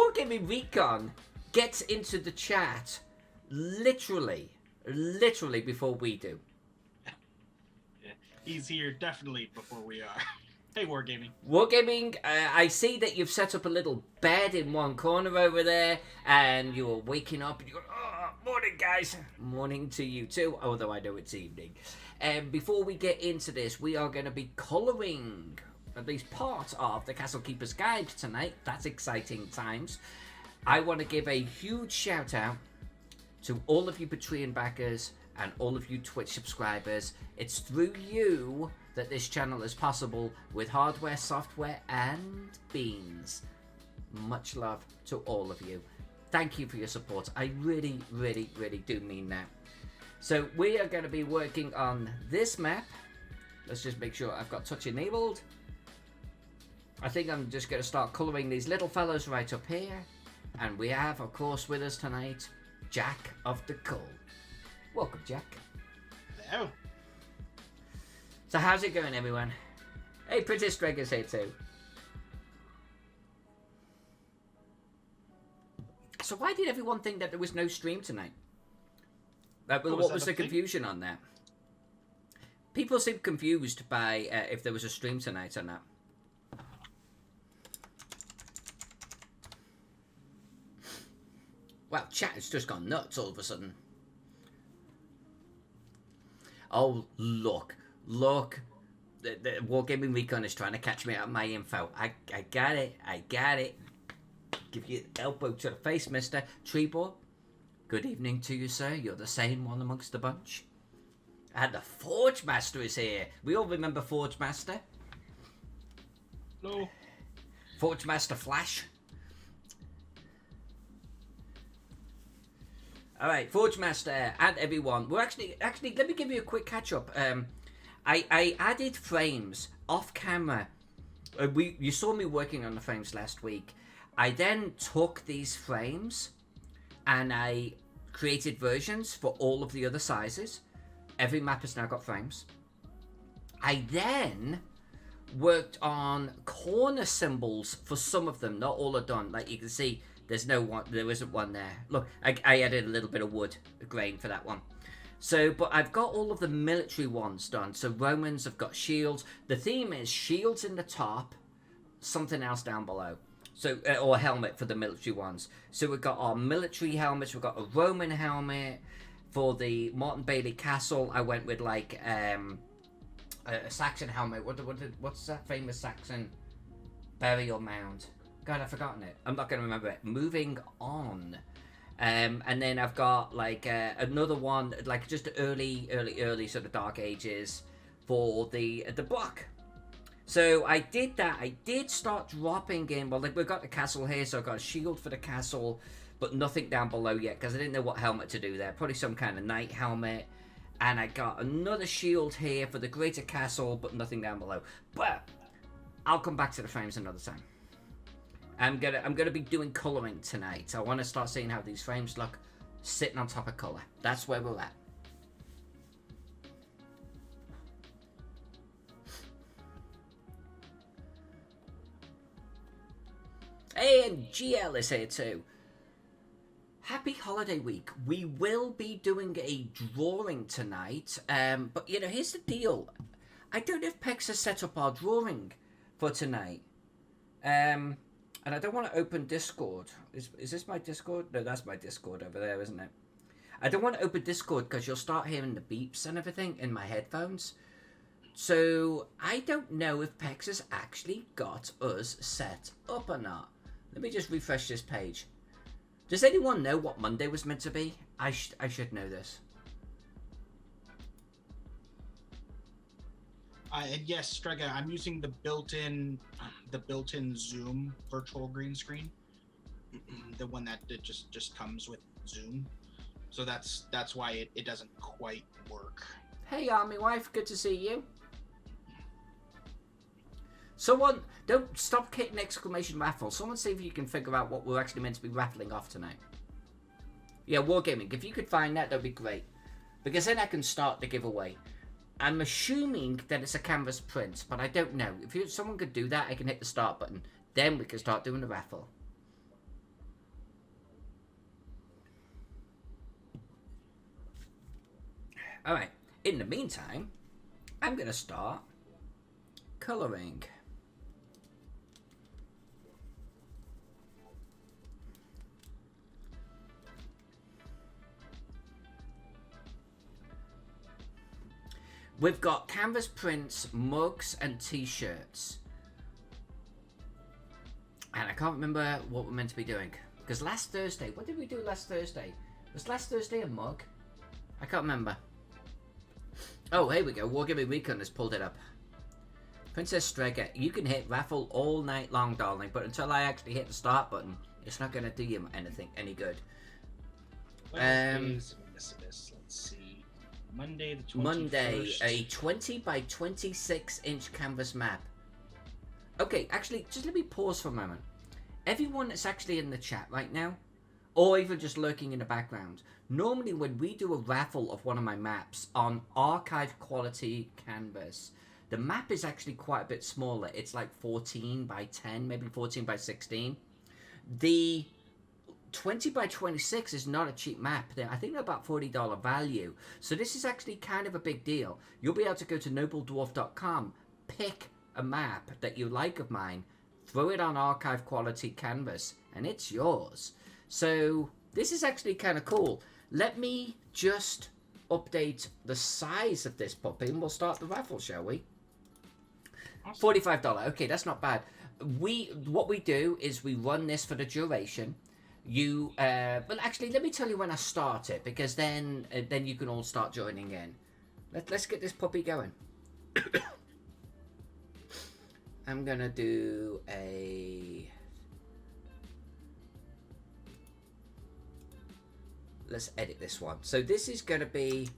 Wargaming Recon gets into the chat literally before we do. He's here definitely before we are. Hey, Wargaming. Wargaming, I see that you've set up a little bed in one corner over there, and you're waking up and you go, oh, morning, guys. Morning to you too, although I know it's evening. Before we get into this, we are going to be colouring at least part of the Castle Keeper's Guide tonight. That's exciting times. I want to give a huge shout out to all of you Patreon backers and all of you Twitch subscribers. It's through you that this channel is possible, with hardware, software, and beans. Much love to all of you. Thank you for your support. I really, really, really do mean that. So we are going to be working on this map. Let's just make sure I've got touch enabled. I think I'm just going to start colouring these little fellows right up here. And we have, of course, with us tonight, Jack of the Cull. Welcome, Jack. Hello. So how's it going, everyone? Hey, Princess Dragon's here too. So why did everyone think that there was no stream tonight? What was the confusion on that? People seem confused by if there was a stream tonight or not. Well, chat has just gone nuts all of a sudden. Oh, look. The Wargaming Recon is trying to catch me out of my info. I got it. Give you an elbow to the face, Mr. Trebor. Good evening to you, sir. You're the sane one amongst the bunch. And the Forge Master is here. We all remember Forge Master. Hello. Forge Master Flash. Alright, Forge Master and everyone. We're actually, let me give you a quick catch up. I added frames off camera. You saw me working on the frames last week. I then took these frames and I created versions for all of the other sizes. Every map has now got frames. I then worked on corner symbols for some of them. Not all are done. Like you can see, there isn't one there. Look, I added a little bit of wood grain for that one. So, but I've got all of the military ones done. So Romans have got shields. The theme is shields in the top, something else down below. So, or helmet for the military ones. So we've got our military helmets. We've got a Roman helmet. For the Morton Bailey Castle, I went with like a Saxon helmet. What's that famous Saxon burial mound? God, I've forgotten it. I'm not going to remember it. Moving on. And then I've got like another one, like just early sort of Dark Ages for the block. So I did that. I did start dropping in. Well, like we've got the castle here, so I've got a shield for the castle, but nothing down below yet because I didn't know what helmet to do there. Probably some kind of knight helmet. And I got another shield here for the greater castle, but nothing down below. But I'll come back to the frames another time. I'm gonna be doing colouring tonight. I want to start seeing how these frames look sitting on top of colour. That's where we're at. Hey, and GL is here too. Happy holiday week. We will be doing a drawing tonight. But you know, here's the deal. I don't know if Pex has set up our drawing for tonight. And I don't want to open Discord. Is this my Discord? No, that's my Discord over there, isn't it? I don't want to open Discord because you'll start hearing the beeps and everything in my headphones. So I don't know if Pex has actually got us set up or not. Let me just refresh this page. Does anyone know what Monday was meant to be? I should know this. And yes, Strega, I'm using the built-in Zoom virtual green screen, the one that just comes with Zoom. So that's why it doesn't quite work. Hey, Army Wife, good to see you. Someone, don't stop hitting exclamation raffle. Someone see if you can figure out what we're actually meant to be raffling off tonight. Yeah, Wargaming, if you could find that'd be great. Because then I can start the giveaway. I'm assuming that it's a canvas print, but I don't know. If someone could do that, I can hit the start button. Then we can start doing the raffle. All right. In the meantime, I'm going to start colouring. We've got canvas prints, mugs, and t-shirts. And I can't remember what we're meant to be doing. Because last Thursday, what did we do last Thursday? Was last Thursday a mug? I can't remember. Oh, here we go. Wargaming Recon has pulled it up. Princess Strega, you can hit raffle all night long, darling. But until I actually hit the start button, it's not going to do you any good. Let's see. Monday the 21st. Monday, a 20 by 26 inch canvas map. Okay, actually, just let me pause for a moment. Everyone that's actually in the chat right now, or even just lurking in the background, normally when we do a raffle of one of my maps on archive quality canvas, the map is actually quite a bit smaller. It's like 14 by 10, maybe 14 by 16. The 20 by 26 is not a cheap map. I think they're about $40 value. So this is actually kind of a big deal. You'll be able to go to nobledwarf.com, pick a map that you like of mine, throw it on archive quality canvas, and it's yours. So this is actually kind of cool. Let me just update the size of this puppy and we'll start the raffle, shall we? Awesome. $45. Okay, that's not bad. What we do is we run this for the duration. Well, actually, let me tell you when I start it, because then you can all start joining in. Let's get this puppy going. I'm gonna do let's edit this one. So this is gonna be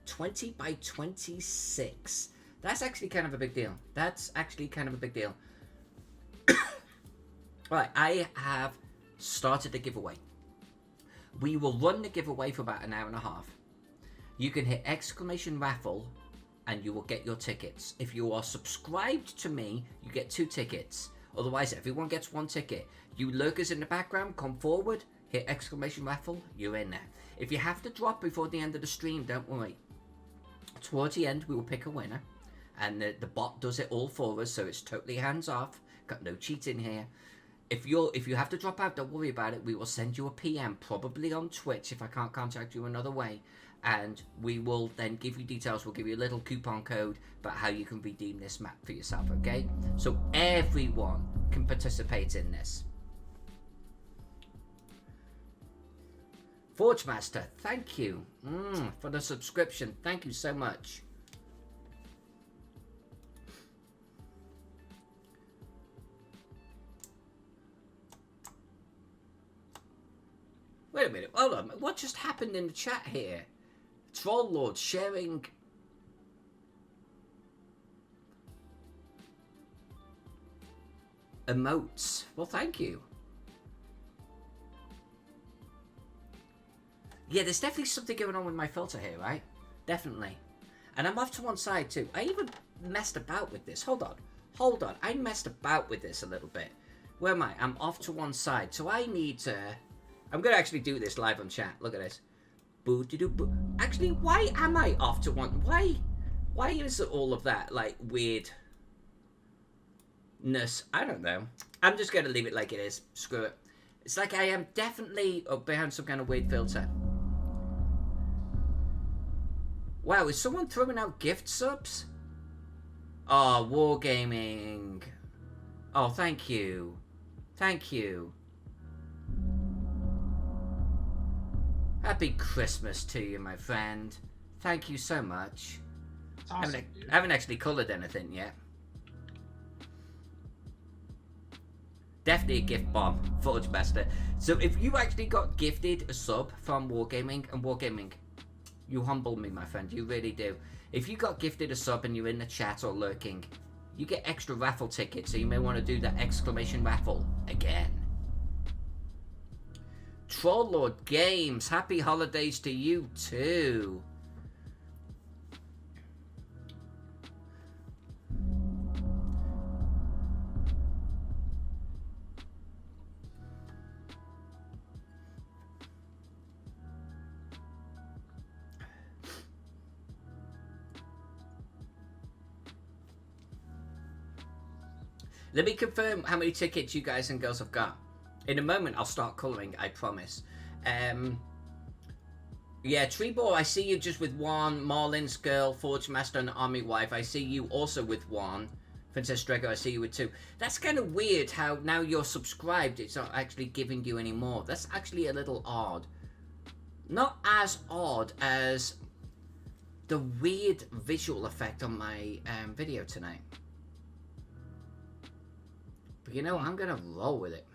20 by 26. That's actually kind of a big deal. Right, I have started the giveaway. We will run the giveaway for about an hour and a half. You can hit exclamation raffle and you will get your tickets. If you are subscribed to me, you get 2 tickets. Otherwise, everyone gets 1 ticket. You lurkers in the background, come forward, hit exclamation raffle, you're in there. If you have to drop before the end of the stream, don't worry. Towards the end, we will pick a winner. And the bot does it all for us, so it's totally hands off. Got no cheating here. If you have to drop out, don't worry about it. We will send you a PM, probably on Twitch if I can't contact you another way. And we will then give you details. We'll give you a little coupon code about how you can redeem this map for yourself, okay? So everyone can participate in this. Forge Master, thank you for the subscription. Thank you so much. Wait a minute, hold on. What just happened in the chat here? Trollord sharing... emotes. Well, thank you. Yeah, there's definitely something going on with my filter here, right? Definitely. And I'm off to one side too. I even messed about with this. Hold on. I messed about with this a little bit. Where am I? I'm off to one side. So I need to... I'm going to actually do this live on chat. Look at this. Boo-de-doo-boo. Actually, why am I off to one? Why is it all of that, like, weirdness? I don't know. I'm just going to leave it like it is. Screw it. It's like I am definitely up behind some kind of weird filter. Wow, is someone throwing out gift subs? Oh, Wargaming. Oh, thank you. Thank you. Happy Christmas to you, my friend. Thank you so much. Awesome, I haven't actually coloured anything yet. Definitely a gift bomb, Forge Master. So if you actually got gifted a sub from Wargaming, and Wargaming, you humble me, my friend. You really do. If you got gifted a sub and you're in the chat or lurking, you get extra raffle tickets, so you may want to do that exclamation raffle again. Trollord Games, happy holidays to you too. Let me confirm how many tickets you guys and girls have got. In a moment, I'll start colouring, I promise. Yeah, Treebor, I see you just with one. Marlin's girl, Forge Master, and Army Wife. I see you also with one. Princess Drago, I see you with two. That's kind of weird how now you're subscribed, it's not actually giving you any more. That's actually a little odd. Not as odd as the weird visual effect on my video tonight. But you know, I'm going to roll with it.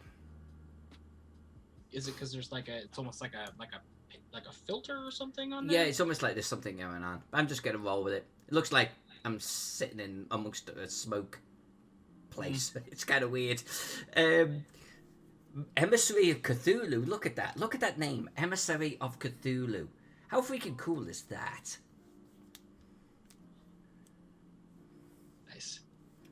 Is it because there's it's almost like a filter or something on there? Yeah, there? it's almost like there's something going on. I'm just gonna roll with it. It looks like I'm sitting in amongst a smoke place. It's kind of weird. Emissary of Cthulhu. Look at that. Look at that name. Emissary of Cthulhu. How freaking cool is that? Nice.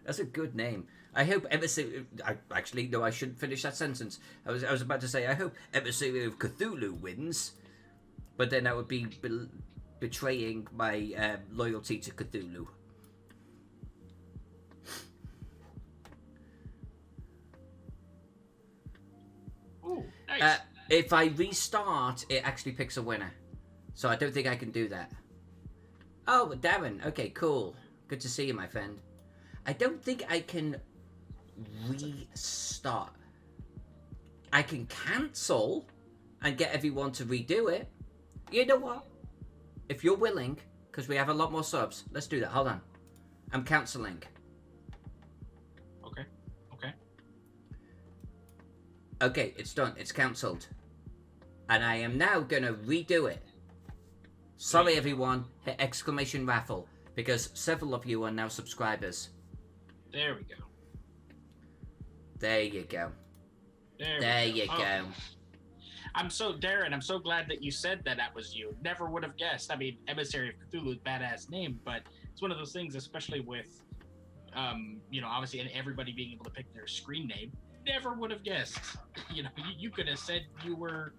That's a good name. I hope Emissary... Actually, no, I shouldn't finish that sentence. I was about to say, I hope Emissary of Cthulhu wins. But then I would be betraying my loyalty to Cthulhu. Ooh, nice. If I restart, it actually picks a winner. So I don't think I can do that. Oh, Darren. Okay, cool. Good to see you, my friend. I don't think I can restart. I can cancel and get everyone to redo it. You know what? If you're willing, because we have a lot more subs, let's do that. Hold on. I'm cancelling. Okay. Okay, it's done. It's cancelled. And I am now going to redo it. Sorry, everyone. Hit exclamation raffle. Because several of you are now subscribers. There we go. There you go. There you go. Darren, I'm so glad that you said that was you. Never would have guessed. I mean, Emissary of Cthulhu is a badass name, but it's one of those things, especially with, obviously, and everybody being able to pick their screen name. Never would have guessed. You could have said you were,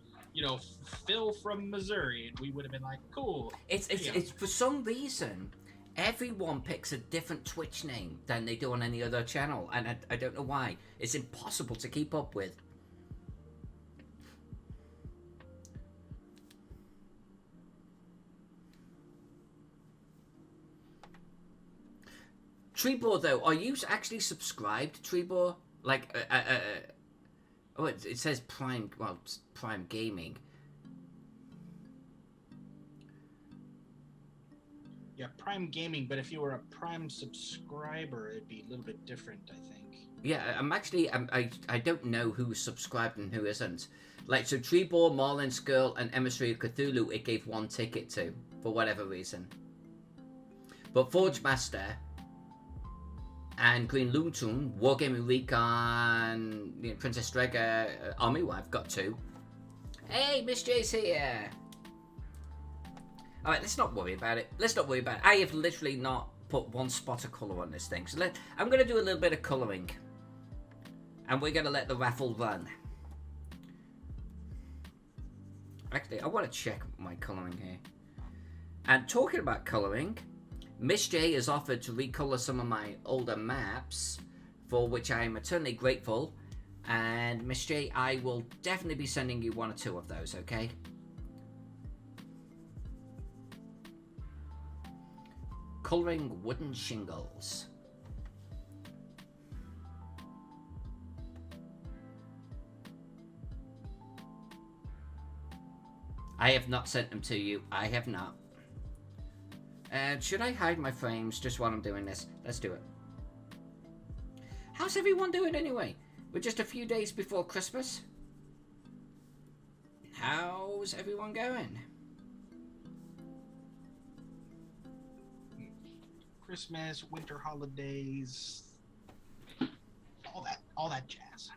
Phil from Missouri, and we would have been like, cool. It's for some reason, everyone picks a different Twitch name than they do on any other channel, and I don't know why. It's impossible to keep up with. Treebor, though, are you actually subscribed, Treebor? Like, it says Prime, well, it's Prime Gaming. Yeah, Prime Gaming, but if you were a Prime subscriber, it'd be a little bit different, I think. Yeah, I don't know who's subscribed and who isn't. Like, so Treebor, Marlin's Girl, and Emissary of Cthulhu, it gave one ticket to, for whatever reason. But Forge Master and Green Loontoon, Wargaming Recon, Princess Draga, Army Wife got two. Hey, Miss J's here! Alright, let's not worry about it. I have literally not put one spot of colour on this thing. So I'm going to do a little bit of colouring. And we're going to let the raffle run. Actually, I want to check my colouring here. And talking about colouring, Miss J has offered to recolour some of my older maps, for which I am eternally grateful. And Miss J, I will definitely be sending you one or two of those, okay? Colouring wooden shingles. I have not sent them to you. I have not. Should I hide my frames just while I'm doing this? Let's do it. How's everyone doing anyway? We're just a few days before Christmas. How's everyone going? Christmas, winter holidays, all that jazz.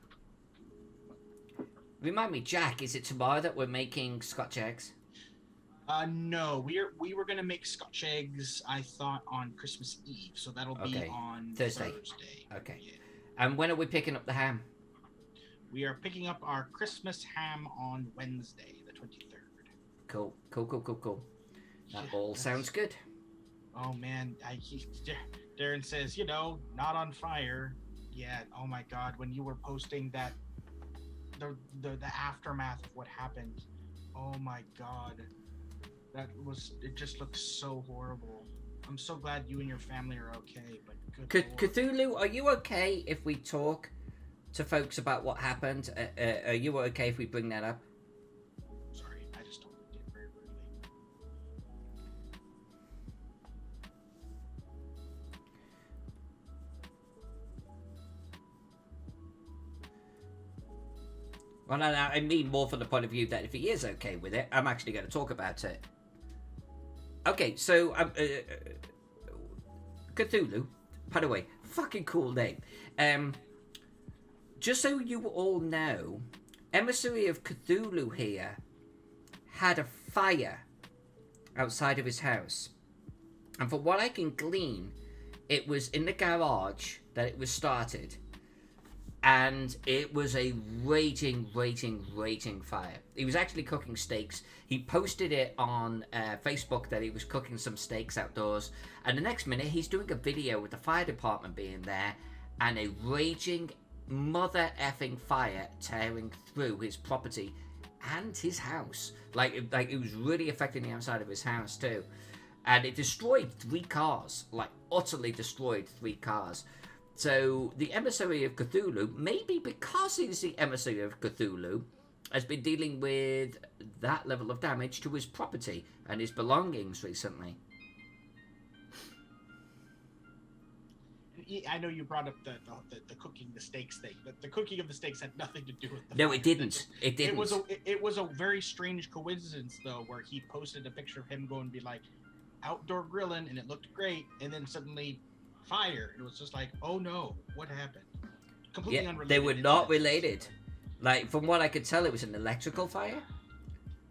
Remind me, Jack, is it tomorrow that we're making Scotch eggs? No, we were gonna make Scotch eggs, I thought, on Christmas Eve, so that'll be on Thursday. Okay. Yeah. And when are we picking up the ham? We are picking up our Christmas ham on Wednesday, the 23rd. Cool. That all sounds good. Oh man, Darren says, not on fire. Yeah. Oh my God. When you were posting that, the aftermath of what happened. Oh my God. It just looks so horrible. I'm so glad you and your family are okay, but good lord. Cthulhu, are you okay if we talk to folks about what happened? Are you okay if we bring that up? Sorry, I just told it very rudely. Well, no, I mean more from the point of view that if he is okay with it, I'm actually going to talk about it. Okay, so Cthulhu, by the way, fucking cool name. Just so you all know, Emissary of Cthulhu here had a fire outside of his house. And from what I can glean, it was in the garage that it was started. And it was a raging fire. He was actually cooking steaks. He posted it on Facebook that he was cooking some steaks outdoors. And the next minute, he's doing a video with the fire department being there and a raging mother effing fire tearing through his property and his house. Like it was really affecting the outside of his house too. And it destroyed 3 cars. Like utterly destroyed 3 cars. So the Emissary of Cthulhu, maybe because he's the Emissary of Cthulhu, has been dealing with that level of damage to his property and his belongings recently. I know you brought up the cooking the steaks thing, but the cooking of the steaks had nothing to do with the No, fire. it didn't. It didn't. It was a very strange coincidence though, where he posted a picture of him going to be like outdoor grilling, and it looked great, and then suddenly fire. It was just like, oh no, what happened? Completely unrelated. They were not related. Like, from what I could tell, it was an electrical fire.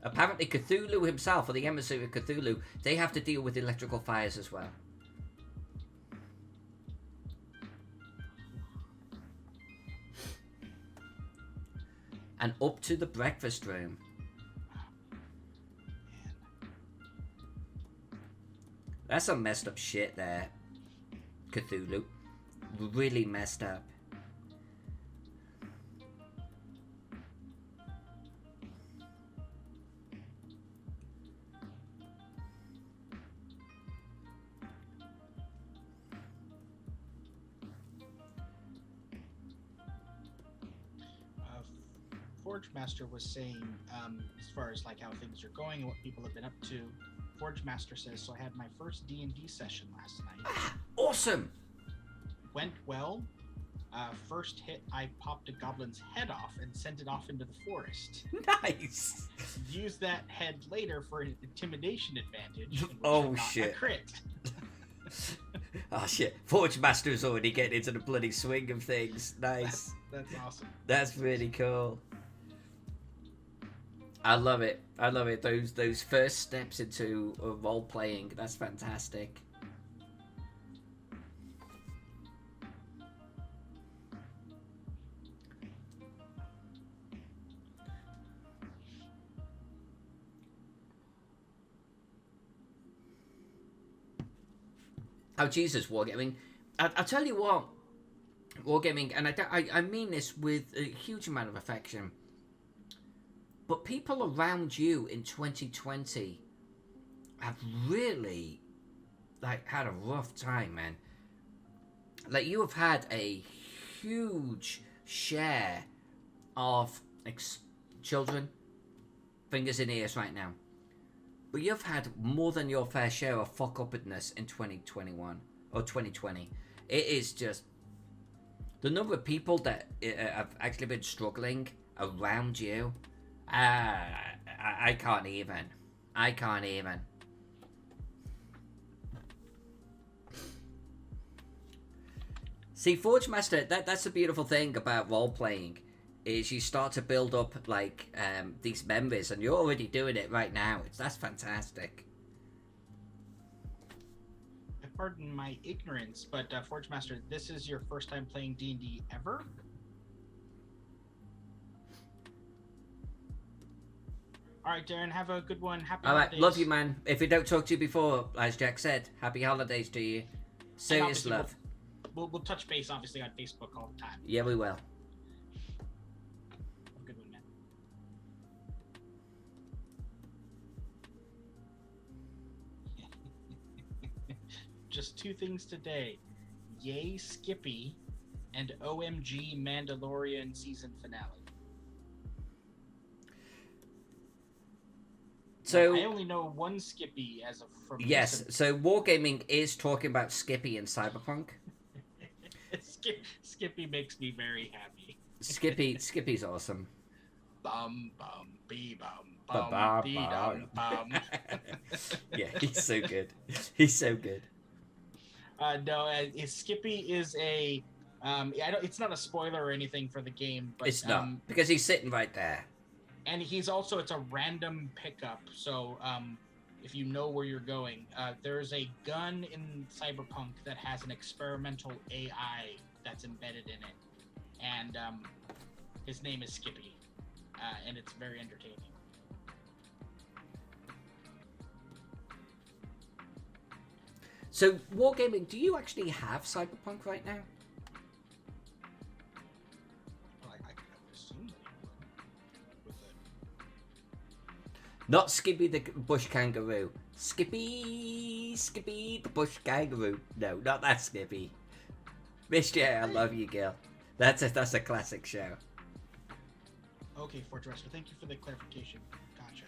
Apparently, Cthulhu himself, or the Emissary of Cthulhu, they have to deal with electrical fires as well. And up to the breakfast room. That's some messed up shit there, Cthulhu. Really messed up. Forge Master was saying, as far as like how things are going and what people have been up to, Forge Master says, so I had my first D&D session last night. Awesome! Went well. First hit, I popped a goblin's head off and sent it off into the forest. Nice! Used that head later for an intimidation advantage. Oh, shit. A crit. Oh, shit. Forge Master's already getting into the bloody swing of things. Nice. That's awesome. That's really cool. I love it. I love it. Those first steps into role playing. That's fantastic. Oh Jesus, Wargaming! I'll tell you what, Wargaming, and I mean this with a huge amount of affection. But people around you in 2020 have really, like, had a rough time, man. Like, you have had a huge share of children, fingers in ears right now. But you've had more than your fair share of fuck-uppedness in 2021, or 2020. It is just, the number of people that have actually been struggling around you, I can't even. I can't even. See, Forge Master, that's the beautiful thing about role-playing, is you start to build up, like, these memories, and you're already doing it right now. That's fantastic. Pardon my ignorance, but Forge Master, this is your first time playing D&D ever? All right, Darren, have a good one. Happy holidays. Love you, man. If we don't talk to you before, as Jack said, happy holidays to you. Serious love. we'll touch base obviously on Facebook all the time. Yeah, we will. Have a good one, man. Just 2 things today. Yay Skippy and OMG Mandalorian season finale. So I only know one Skippy as of from yes, recent. so Wargaming is talking about Skippy in Cyberpunk. Skippy makes me very happy. Skippy's awesome. Bum bum bee bum Ba- bum ba- bee ba. dum bum. Yeah, he's so good. He's so good. No, Skippy is a. It's not a spoiler or anything for the game, but It's not because he's sitting right there. and it's a random pickup. So if you know where you're going, there's a gun in Cyberpunk that has an experimental AI that's embedded in it, and his name is Skippy, and it's very entertaining. So Wargaming, do you actually have Cyberpunk right now? Well, I would assume that you would. With it. Not Skippy the bush kangaroo. Skippy the bush kangaroo. No, not that Skippy. Miss J, I love you, girl. That's a classic show. Okay, Fort Dresser, thank you for the clarification. Gotcha.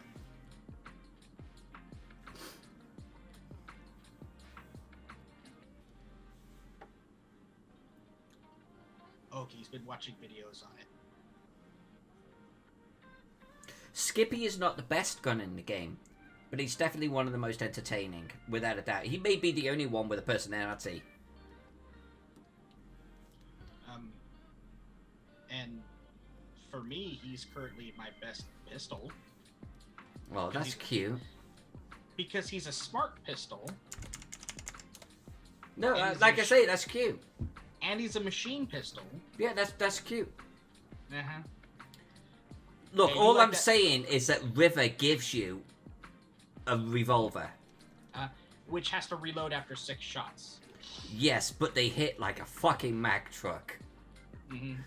Okay, he's been watching videos on it. Skippy is not the best gun in the game, but he's definitely one of the most entertaining, without a doubt. He may be the only one with a personality. And for me, he's currently my best pistol. Well, that's cute. Because he's a smart pistol. No, like I say, that's cute. And he's a machine pistol. Yeah, that's cute. Uh-huh. Look, Hey, all like I'm that- saying is that River gives you a revolver. Which has to reload after 6 shots. Yes, but they hit like a fucking Mack truck. Mm-hmm.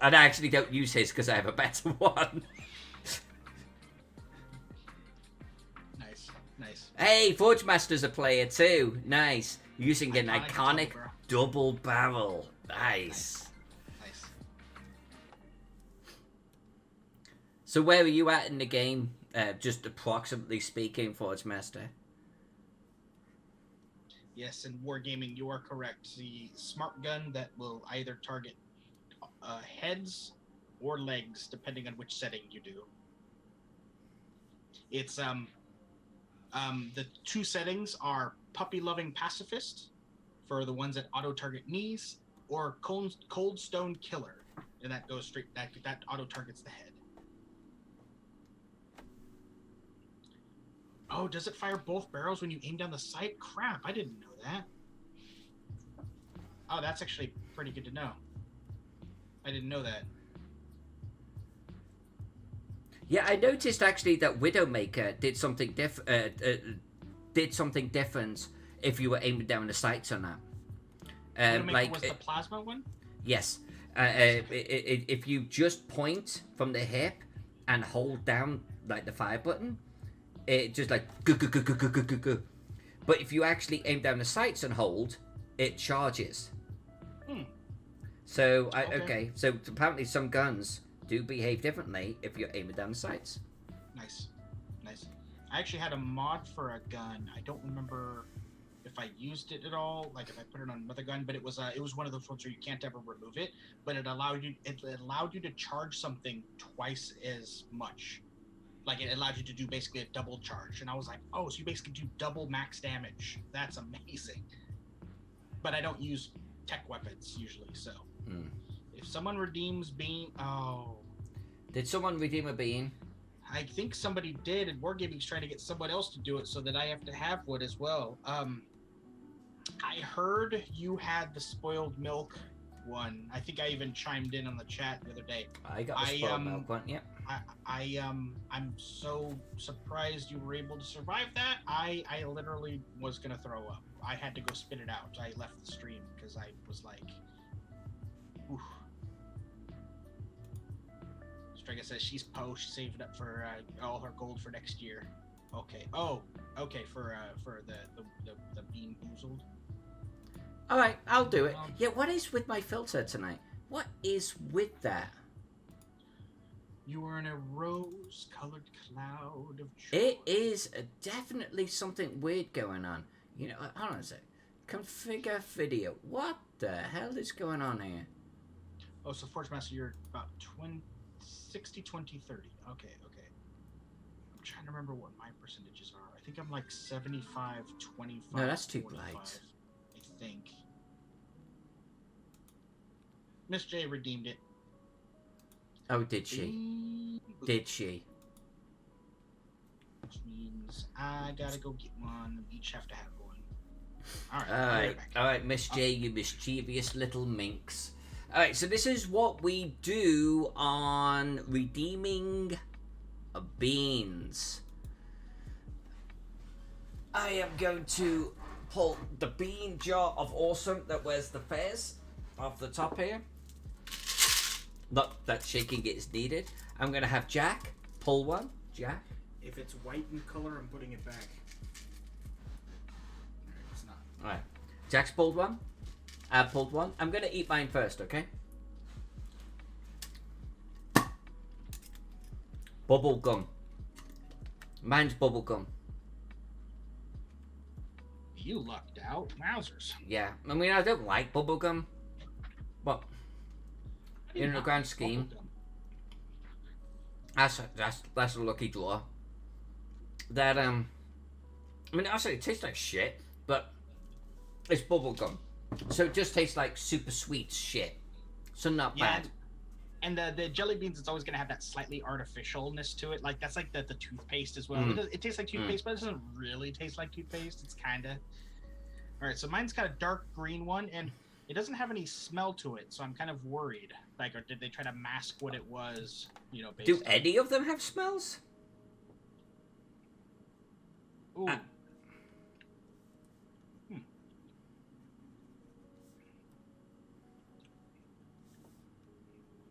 And I actually don't use his because I have a better one. Nice. Hey, Forge Master's a player too. Nice. Using an iconic Iconic double barrel. Nice. Nice. So where are you at in the game? Just approximately speaking, Forge Master. Yes, in Wargaming, you are correct. The smart gun that will either target heads or legs, depending on which setting you do. It's the 2 settings are puppy-loving pacifist for the ones that auto-target knees, or cold stone killer, and that goes straight. That auto-targets the head. Oh, does it fire both barrels when you aim down the sight? Crap, I didn't know that. Oh, that's actually pretty good to know. I didn't know that. Yeah, I noticed actually that Widowmaker did something different if you were aiming down the sights or not. Widowmaker was the plasma one? Yes. If you just point from the hip and hold down like the fire button, it just like go go go go go go go go. But if you actually aim down the sights and hold, it charges. So okay. So apparently some guns do behave differently if you're aiming down the sights. Nice. I actually had a mod for a gun. I don't remember if I used it at all, like if I put it on another gun, but it was one of those ones where you can't ever remove it, but it allowed you to charge something twice as much. Like it allowed you to do basically a double charge, and I was like, oh, so you basically do double max damage. That's amazing. But I don't use tech weapons usually, so if someone redeems beam, Did someone redeem a bean? I think somebody did, and Wargaming's trying to get someone else to do it so that I have to have one as well. I heard you had the spoiled milk one. I think I even chimed in on the chat the other day. I got the spoiled milk one, yeah. I'm so surprised you were able to survive that. I literally was gonna throw up. I had to go spit it out. I left the stream because I was like, oof. Strega says she's She's saving up for all her gold for next year. Okay. Oh, okay. For the bean boozled. All right, I'll do it. Yeah, what is with my filter tonight? What is with that? You are in a rose-colored cloud of joy. It is definitely something weird going on. You know, hold on a sec. Configure video. What the hell is going on here? Oh, so Forge Master, you're about 60, 20, 30. Okay. I'm trying to remember what my percentages are. I think I'm like 75, 25. No, that's too 45, bright. I think. Miss J redeemed it. Oh, did she? Did she? Which means I gotta go get one. We each have to have one. All right, Miss J, you mischievous little minx. All right, so this is what we do on redeeming beans. I am going to pull the bean jar of awesome that wears the fez off the top here. Not that shaking is needed. I'm going to have Jack pull one. Jack? If it's white in color, I'm putting it back. It's not. Alright. Jack's pulled one. I pulled one. I'm going to eat mine first, okay? Bubble gum. Mine's bubble gum. You lucked out. Wowzers. Yeah. I mean, I don't like bubble gum. But in the grand scheme, that's a lucky draw. That I mean, actually, it tastes like shit, but it's bubble gum, so it just tastes like super sweet shit. So not bad. And the jelly beans, it's always gonna have that slightly artificialness to it. Like that's like the toothpaste as well. It tastes like toothpaste, but it doesn't really taste like toothpaste. It's kind of. All right, so mine's got a dark green one, and it doesn't have any smell to it, so I'm kind of worried. Like, or did they try to mask what it was? You know, based Do any of them have smells? Ooh.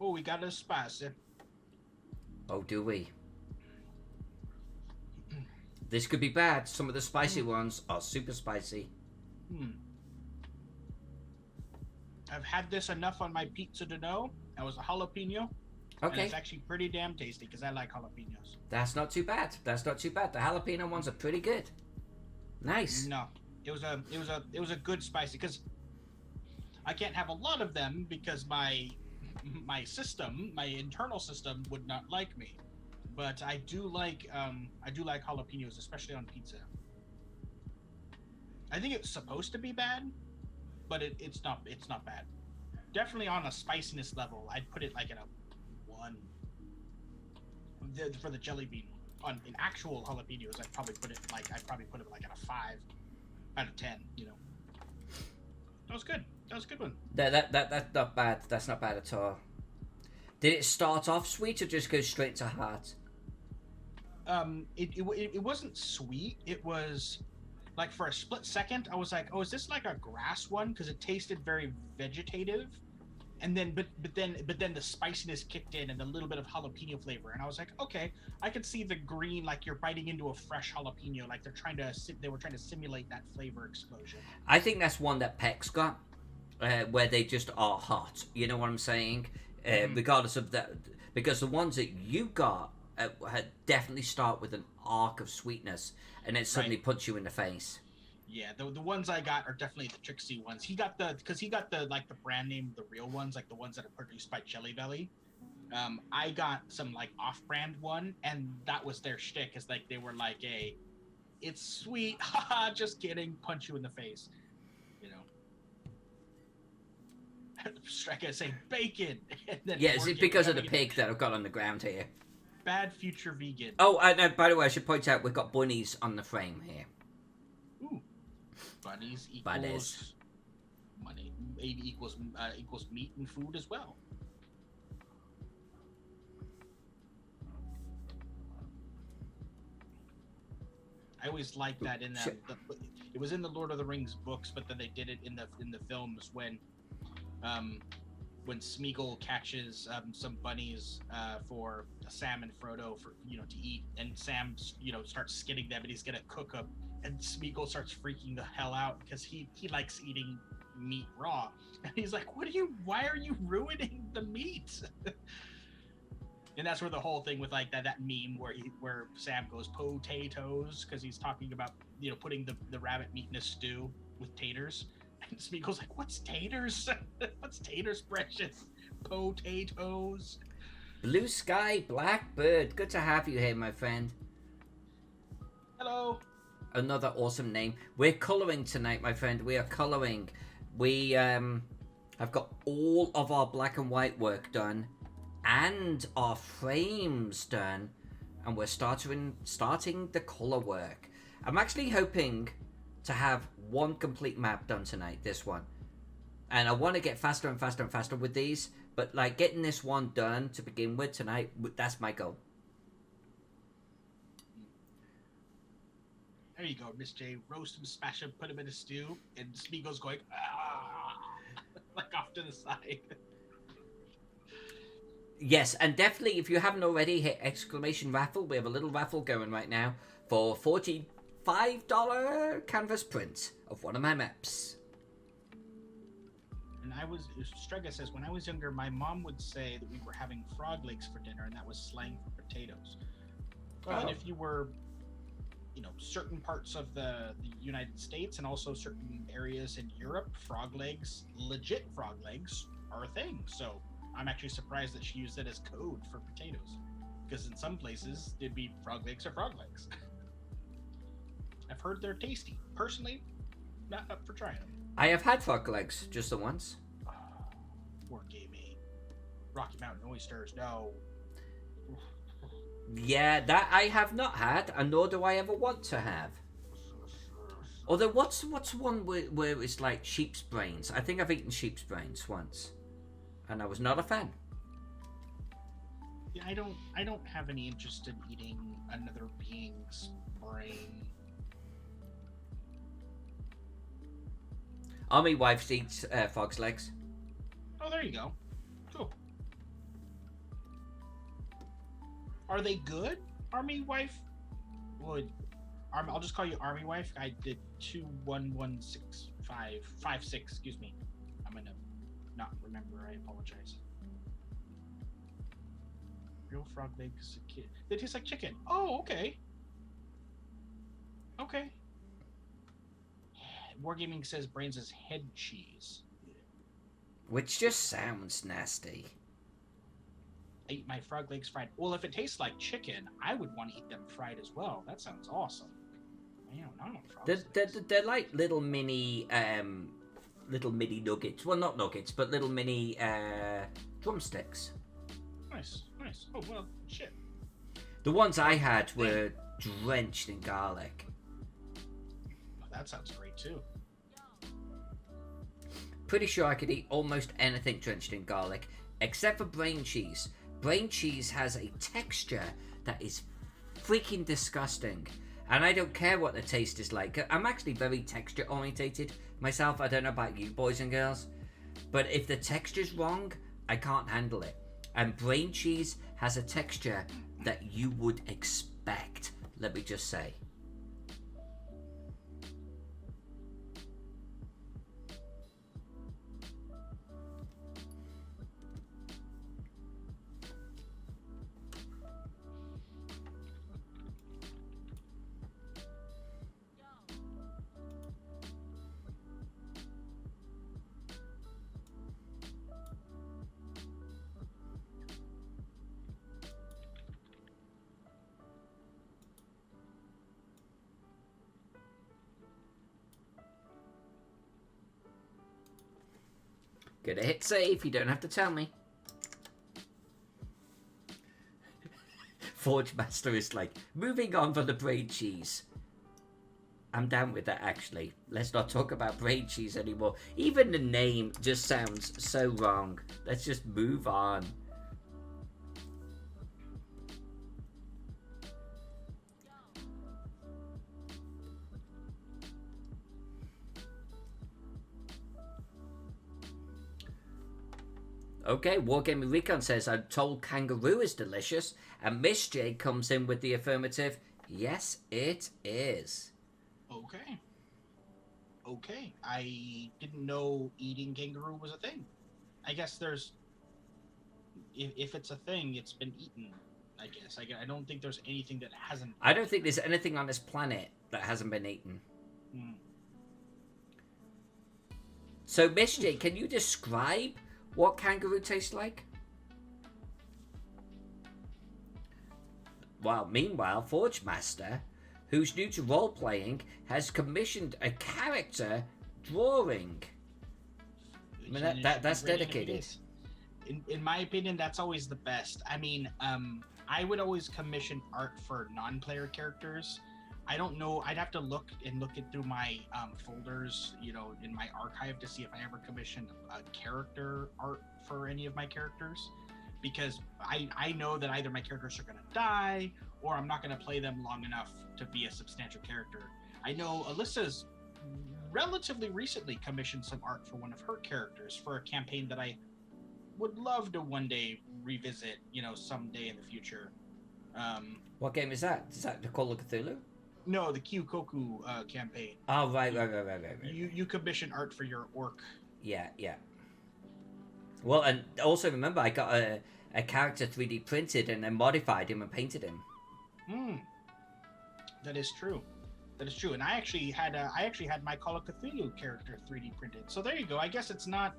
Oh, we got a spicy. Oh, do we? This could be bad. Some of the spicy ones are super spicy. I've had this enough on my pizza to know. That was a jalapeno. Okay. And it's actually pretty damn tasty because I like jalapenos. That's not too bad. That's not too bad. The jalapeno ones are pretty good. Nice. No, it was a good spicy because I can't have a lot of them because my internal system would not like me. But I do like jalapenos, especially on pizza. I think it's supposed to be bad, but it's not bad. Definitely on a spiciness level, I'd put it like at a 1. For the jelly bean, in actual jalapenos, I'd probably put it like at a 5 out of 10. You know, that was good. That was a good one. That's not bad. That's not bad at all. Did it start off sweet or just go straight to heart? It wasn't sweet. It was like for a split second, I was like, oh, is this like a grass one? Because it tasted very vegetative. And then, but then the spiciness kicked in and a little bit of jalapeno flavor, and I was like, okay, I could see the green, like you're biting into a fresh jalapeno, like they were trying to simulate that flavor explosion. I think that's one that Peck's got, where they just are hot. You know what I'm saying? Regardless of that, because the ones that you got definitely start with an arc of sweetness, and then suddenly puts you in the face. Yeah, the ones I got are definitely the Trixie ones. He got the like the brand name, the real ones, like the ones that are produced by Jelly Belly. I got some like off-brand one, and that was their shtick. Is like they were like, it's sweet, haha, just kidding, punch you in the face, you know. Strike say bacon. And then yeah, it's because of the pig that I've got on the ground here. Bad future vegan. Oh, and by the way, I should point out we've got bunnies on the frame here. Ooh. Bunnies equals money. Equals meat and food as well. I always liked that in that Sure. it was in the Lord of the Rings books, but then they did it in the films when Smeagol catches some bunnies for Sam and Frodo for to eat, and Sam starts skinning them, and he's gonna cook them, and Smeagol starts freaking the hell out because he likes eating meat raw, and he's like, why are you ruining the meat? And that's where the whole thing with like that meme where Sam goes potatoes because he's talking about putting the rabbit meat in a stew with taters. And Smeagol's like, what's taters? What's taters, precious? Potatoes. Blue Sky Blackbird, good to have you here, my friend. Hello. Another awesome name. We're colouring tonight, my friend. We are colouring. We have got all of our black and white work done and our frames done, and we're starting the colour work. I'm actually hoping to have one complete map done tonight, this one. And I want to get faster and faster and faster with these, but like getting this one done to begin with tonight, that's my goal. There you go, Miss J. Roast him, smash him, put him in a stew, and Smeagol's going, ah, like off to the side. Yes, and definitely, if you haven't already, hit exclamation raffle. We have a little raffle going right now for $45 canvas print of one of my maps. And Strega says, when I was younger, my mom would say that we were having frog legs for dinner, and that was slang for potatoes. Well, and if you were, certain parts of the United States and also certain areas in Europe, legit frog legs are a thing. So I'm actually surprised that she used it as code for potatoes, because in some places it'd be frog legs or frog legs. I've heard they're tasty. Personally, not up for trying them. I have had frog legs just the once. Wargaming. Rocky Mountain oysters, no. Yeah, that I have not had, and nor do I ever want to have. Although, what's one where it's like sheep's brains? I think I've eaten sheep's brains once, and I was not a fan. Yeah, I don't have any interest in eating another being's brain. Army wife eats frog's legs. Oh, there you go. Cool. Are they good? Army wife I'll just call you Army wife. I did 2116556. Excuse me. I'm gonna not remember. I apologize. Real frog legs. They taste like chicken. Oh, okay. Okay. Wargaming says brains is head cheese. Which just sounds nasty. I eat my frog legs fried. Well, if it tastes like chicken, I would want to eat them fried as well. That sounds awesome. I don't know They're like little mini nuggets. Well, not nuggets, but little mini drumsticks. Nice. Oh, well, shit. The ones I had were drenched in garlic. Oh, that sounds great too. Pretty sure I could eat almost anything drenched in garlic, except for brain cheese. Brain cheese has a texture that is freaking disgusting. And I don't care what the taste is like. I'm actually very texture orientated myself. I don't know about you boys and girls. But if the texture's wrong, I can't handle it. And brain cheese has a texture that you would expect, let me just say. Gonna hit save, you don't have to tell me. Forge Master is like, moving on from the brain cheese. I'm down with that, actually. Let's not talk about brain cheese anymore. Even the name just sounds so wrong. Let's just move on. Okay, Wargaming Recon says, I'm told kangaroo is delicious. And Miss J comes in with the affirmative. Yes, it is. Okay. Okay. I didn't know eating kangaroo was a thing. I guess there's... If it's a thing, it's been eaten, I guess. I don't think there's anything that hasn't... I don't think there's anything on this planet that hasn't been eaten. Hmm. So, Miss J, can you describe what kangaroo tastes like? Well, meanwhile, Forge Master, who's new to role-playing, has commissioned a character drawing. I mean, that's dedicated. In my opinion, that's always the best. I mean, I would always commission art for non-player characters. I don't know. I'd have to look it through my folders, in my archive to see if I ever commissioned a character art for any of my characters, because I know that either my characters are going to die or I'm not going to play them long enough to be a substantial character. I know Alyssa's relatively recently commissioned some art for one of her characters for a campaign that I would love to one day revisit, someday in the future. What game is that? Is that the Call of Cthulhu? No, the Kyukoku campaign. Oh, right. You commission art for your orc. Yeah. Well, and also remember, I got a character 3D printed and then modified him and painted him. That is true. And I actually had my Call of Cthulhu character 3D printed. So there you go. I guess it's not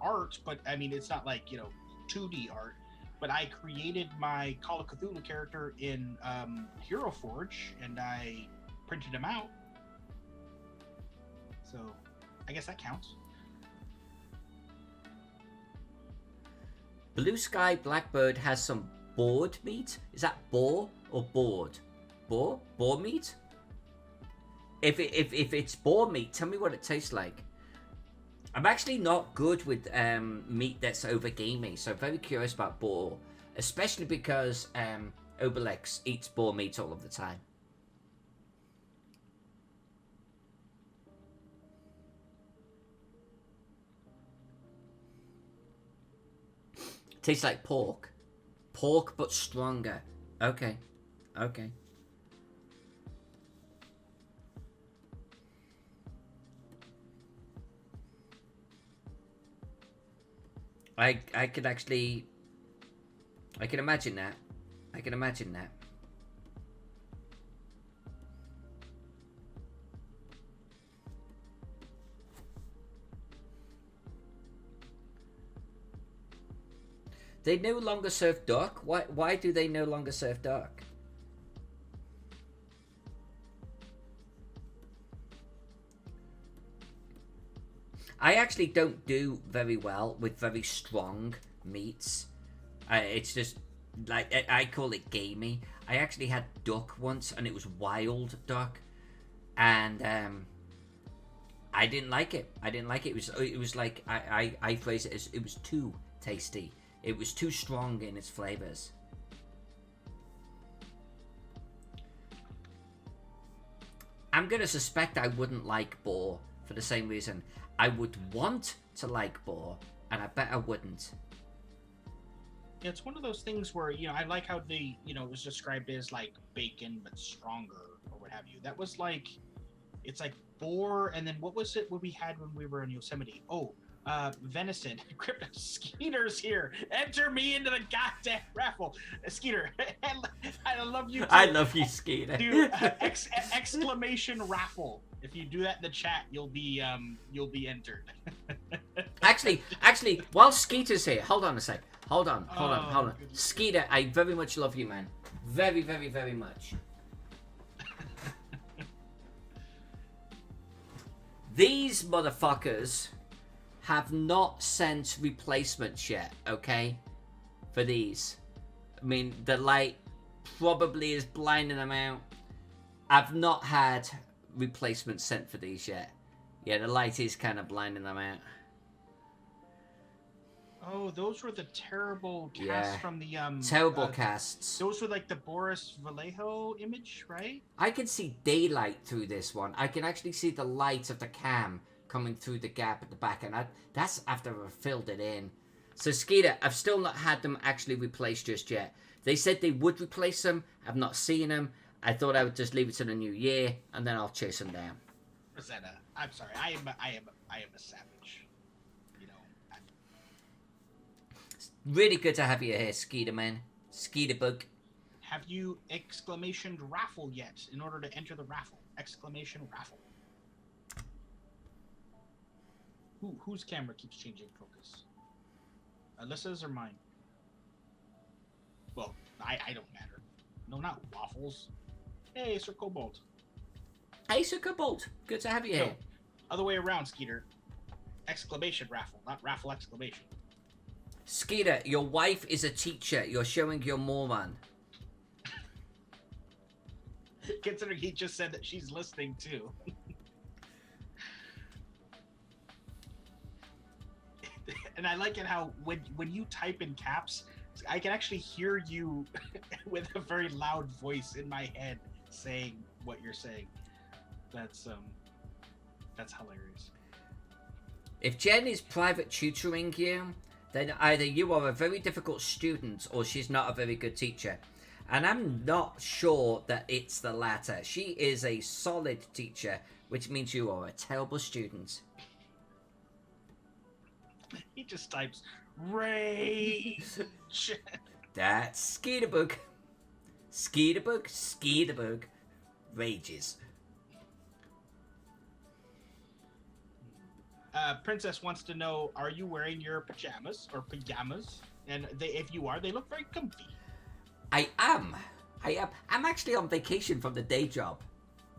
art, but I mean it's not like 2D art. But I created my Call of Cthulhu character in Hero Forge, and I printed him out. So I guess that counts. Blue Sky Blackbird has some board meat. Is that boar or board? Boar meat? If it's boar meat, tell me what it tastes like. I'm actually not good with meat that's over gamey, so I'm very curious about boar, especially because Obelix eats boar meat all of the time. Tastes like pork. Pork, but stronger. Okay. I can imagine that. They no longer serve duck? Why do they no longer serve duck? I actually don't do very well with very strong meats. It's just, like, I call it gamey. I actually had duck once, and it was wild duck. And I didn't like it. It was like, I phrase it as, it was too tasty. It was too strong in its flavors. I'm going to suspect I wouldn't like boar for the same reason. I would want to like boar, and I bet I wouldn't. Yeah, it's one of those things where, I like how it was described as like bacon, but stronger, or what have you. That was like, it's like boar, and then what was it what we had when we were in Yosemite? Oh, venison. Crypto Skeeter's here. Enter me into the goddamn raffle. Skeeter, I love you too. I love you, Skeeter. Dude, exclamation raffle. If you do that in the chat, you'll be entered. Actually, while Skeeter's here, hold on a sec. Hold on. Goodness. Skeeter, I very much love you, man. Very, very, very much. These motherfuckers have not sent replacements yet, okay? For these. I mean, the light probably is blinding them out. I've not had replacements sent for these yet. Yeah, the light is kind of blinding them out. Oh, those were the terrible casts from the terrible casts. Those were like the Boris Vallejo image, right? I can see daylight through this one. I can actually see the light of the cam coming through the gap at the back, and that's after I've filled it in. So Skeeter, I've still not had them actually replaced just yet. They said they would replace them. I've not seen them. I thought I would just leave it to the new year, and then I'll chase them down. Rosetta, I'm sorry. I am a savage. You know. Really good to have you here, Skeeter man. Skeeter bug. Have you exclamationed raffle yet in order to enter the raffle? Exclamation raffle. Whose camera keeps changing focus? Alyssa's or mine? Well, I don't matter. No, not waffles. Hey, Sir Cobalt. Hey, Sir Cobalt. Good to have you here. No, other way around, Skeeter. Exclamation raffle, not raffle exclamation. Skeeter, your wife is a teacher. You're showing your moron. Considering he just said that she's listening too. And I like it how when you type in caps, I can actually hear you with a very loud voice in my head saying what you're saying. That's hilarious. If Jen is private tutoring you, then either you are a very difficult student or she's not a very good teacher. And I'm not sure that it's the latter. She is a solid teacher, which means you are a terrible student. He just types rage. That's Skeeterbug. Skeeterbug rages. Princess wants to know, are you wearing your pajamas? And if you are, they look very comfy. I am. I'm actually on vacation from the day job.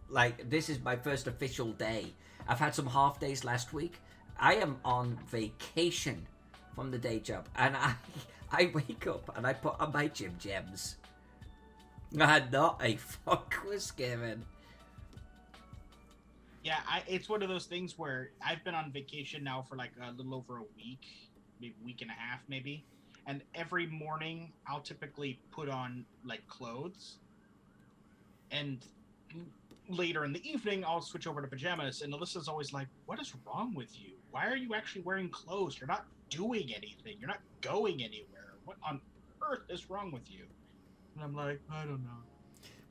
Like, this is my first official day. I've had some half days last week. I am on vacation from the day job. And I wake up and I put on my gym gems. And not a fuck was given. Yeah, it's one of those things where I've been on vacation now for like a little over a week, maybe week and a half maybe. And every morning I'll typically put on like clothes. And later in the evening I'll switch over to pajamas. And Alyssa's always like, what is wrong with you? Why are you actually wearing clothes? You're not doing anything. You're not going anywhere. What on earth is wrong with you? And I'm like, I don't know.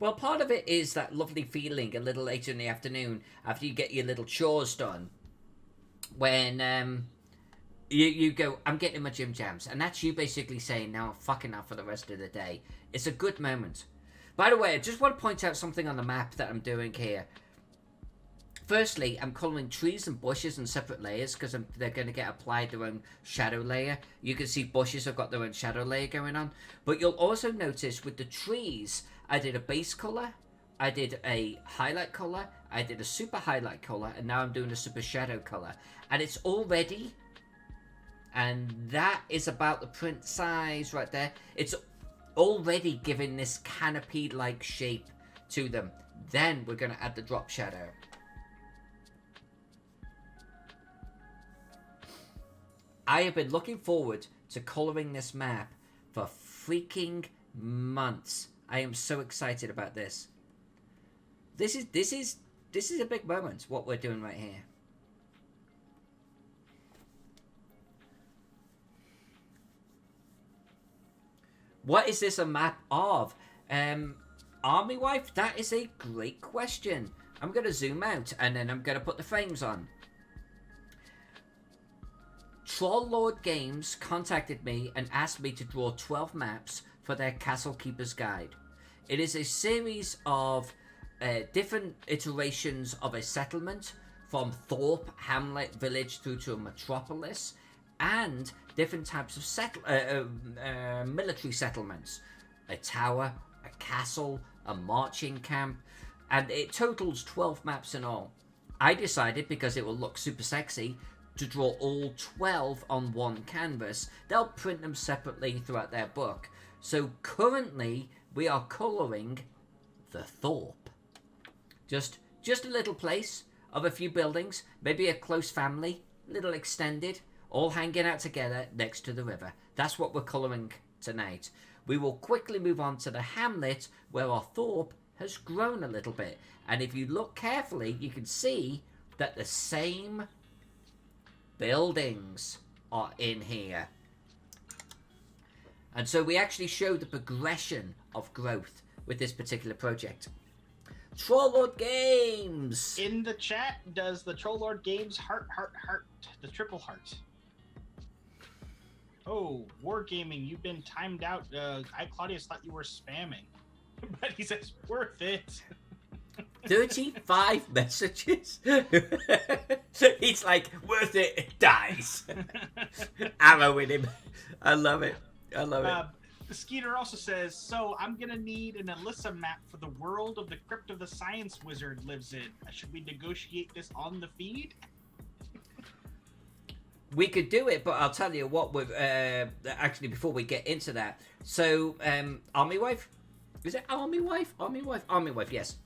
Well, part of it is that lovely feeling a little later in the afternoon after you get your little chores done. When you go, I'm getting my gym jams. And that's you basically saying, now I'm fucking up for the rest of the day. It's a good moment. By the way, I just want to point out something on the map that I'm doing here. Firstly, I'm colouring trees and bushes in separate layers because they're going to get applied their own shadow layer. You can see bushes have got their own shadow layer going on. But you'll also notice with the trees, I did a base colour, I did a highlight colour, I did a super highlight colour, and now I'm doing a super shadow colour. And it's all ready. And that is about the print size right there. It's already giving this canopy-like shape to them. Then we're going to add the drop shadow. I have been looking forward to colouring this map for freaking months. I am so excited about this. This is a big moment, what we're doing right here. What is this a map of? Army Wife? That is a great question. I'm going to zoom out and then I'm going to put the frames on. Trollord Games contacted me and asked me to draw 12 maps for their Castle Keeper's Guide. It is a series of different iterations of a settlement, from Thorpe, hamlet, village through to a metropolis, and different types of military settlements. A tower, a castle, a marching camp, and it totals 12 maps in all. I decided, because it will look super sexy, to draw all 12 on one canvas. They'll print them separately throughout their book. So currently we are colouring the Thorpe. Just a little place of a few buildings, maybe a close family, little extended, all hanging out together next to the river. That's what we're colouring tonight. We will quickly move on to the hamlet where our Thorpe has grown a little bit. And if you look carefully, you can see that the same buildings are in here. And so we actually show the progression of growth with this particular project. Trollord Games! In the chat, does the Trollord Games heart, the triple heart? Oh, Wargaming, you've been timed out. Claudius thought you were spamming. But he says, worth it. 35 messages? He's like, worth it, it dies. Arrowing him. I love it. I love it. Skeeter also says, so I'm going to need an Alyssa map for the world of the crypt of the science wizard lives in. Should we negotiate this on the feed? We could do it, but I'll tell you what, with actually, before we get into that. So, Army Wife? Is it Army Wife? Army Wife? Army Wife, yes.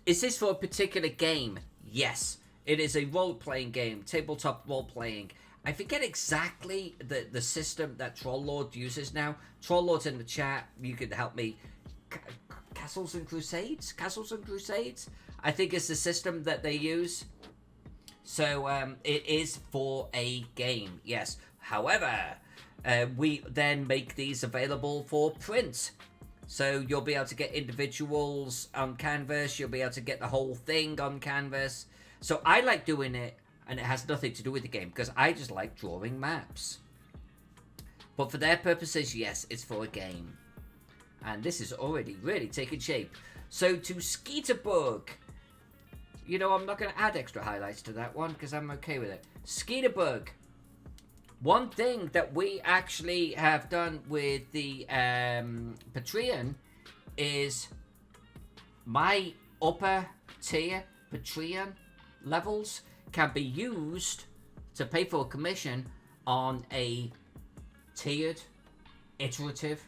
Is this for a particular game? Yes. It is a role-playing game, tabletop role-playing. I forget exactly the system that Trollord uses now. Trollord's in the chat. You can help me. Castles and Crusades? Castles and Crusades? I think it's the system that they use. So it is for a game, yes. However, we then make these available for print. So you'll be able to get individuals on canvas. You'll be able to get the whole thing on canvas. So I like doing it, and it has nothing to do with the game, because I just like drawing maps. But for their purposes, yes, it's for a game. And this is already really taking shape. So to Skeeterbug. You know, I'm not going to add extra highlights to that one, because I'm okay with it. Skeeterbug. One thing that we actually have done with the Patreon is my upper tier Patreon levels can be used to pay for a commission on a tiered, iterative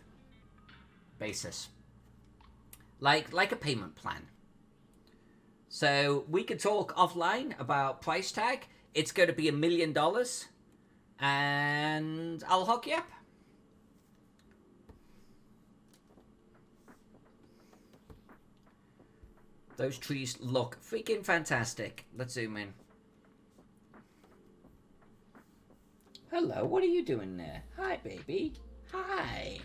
basis. Like a payment plan. So we can talk offline about price tag. It's going to be $1 million. And I'll hook you up. Those trees look freaking fantastic. Let's zoom in. Hello, what are you doing there? Hi, baby. Hi.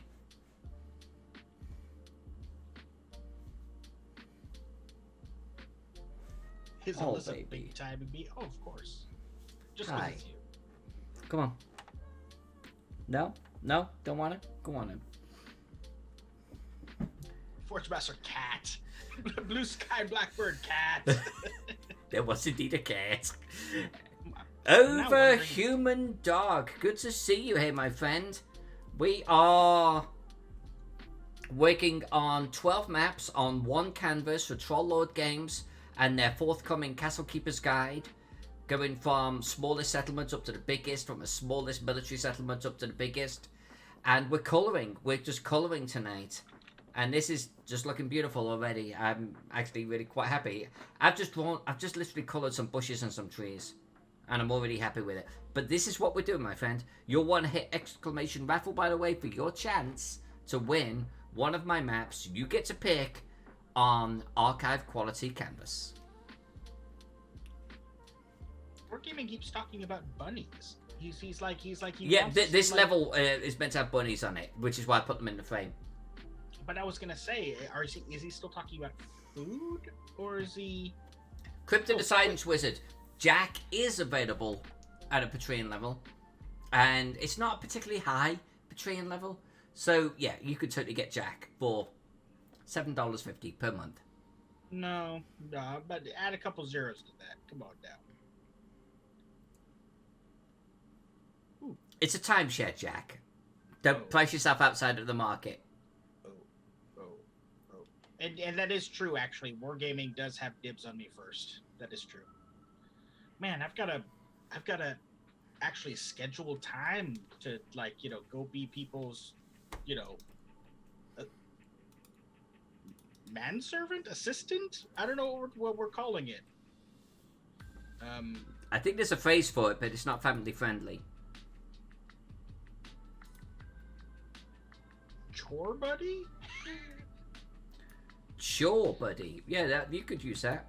Is Oh, Alyssa baby. big time and be? Oh, of course. Just Hi. because it's you. Come on. No? No? Don't want it? Go on in. Forge Master cat. Blue sky blackbird cat. There was indeed a cat. I'm now wondering- Overhuman dog. Good to see you here, my friend. We are working on 12 maps on one canvas for Trollord Games and their forthcoming Castle Keeper's Guide, going from smallest settlements up to the biggest, from the smallest military settlements up to the biggest. And we're colouring. We're just colouring tonight. And this is just looking beautiful already. I'm actually really quite happy. I've just literally coloured some bushes and some trees. And I'm already happy with it. But this is what we're doing, my friend. Your one-hit exclamation raffle, by the way, for your chance to win one of my maps. You get to pick on archive quality canvas. Wargaming keeps talking about bunnies. He's like he Yeah, wants us to, this like- level is meant to have bunnies on it, which is why I put them in the frame. But I was gonna say, is he still talking about food, or is he? Crypto Oh, the Science Wizard. Jack is available at a Patreon level, and it's not a particularly high Patreon level. So yeah, you could totally get Jack for $7.50 per month. No, but add a couple zeros to that. Come on now. It's a timeshare, Jack. Don't price yourself outside of the market. Oh. And that is true, actually. Wargaming does have dibs on me first. That is true. Man, I've gotta actually schedule time to, like, go be people's, manservant, assistant. I don't know what we're calling it. I think there's a phrase for it, but it's not family friendly. Chore buddy. Sure, buddy. Yeah, you could use that.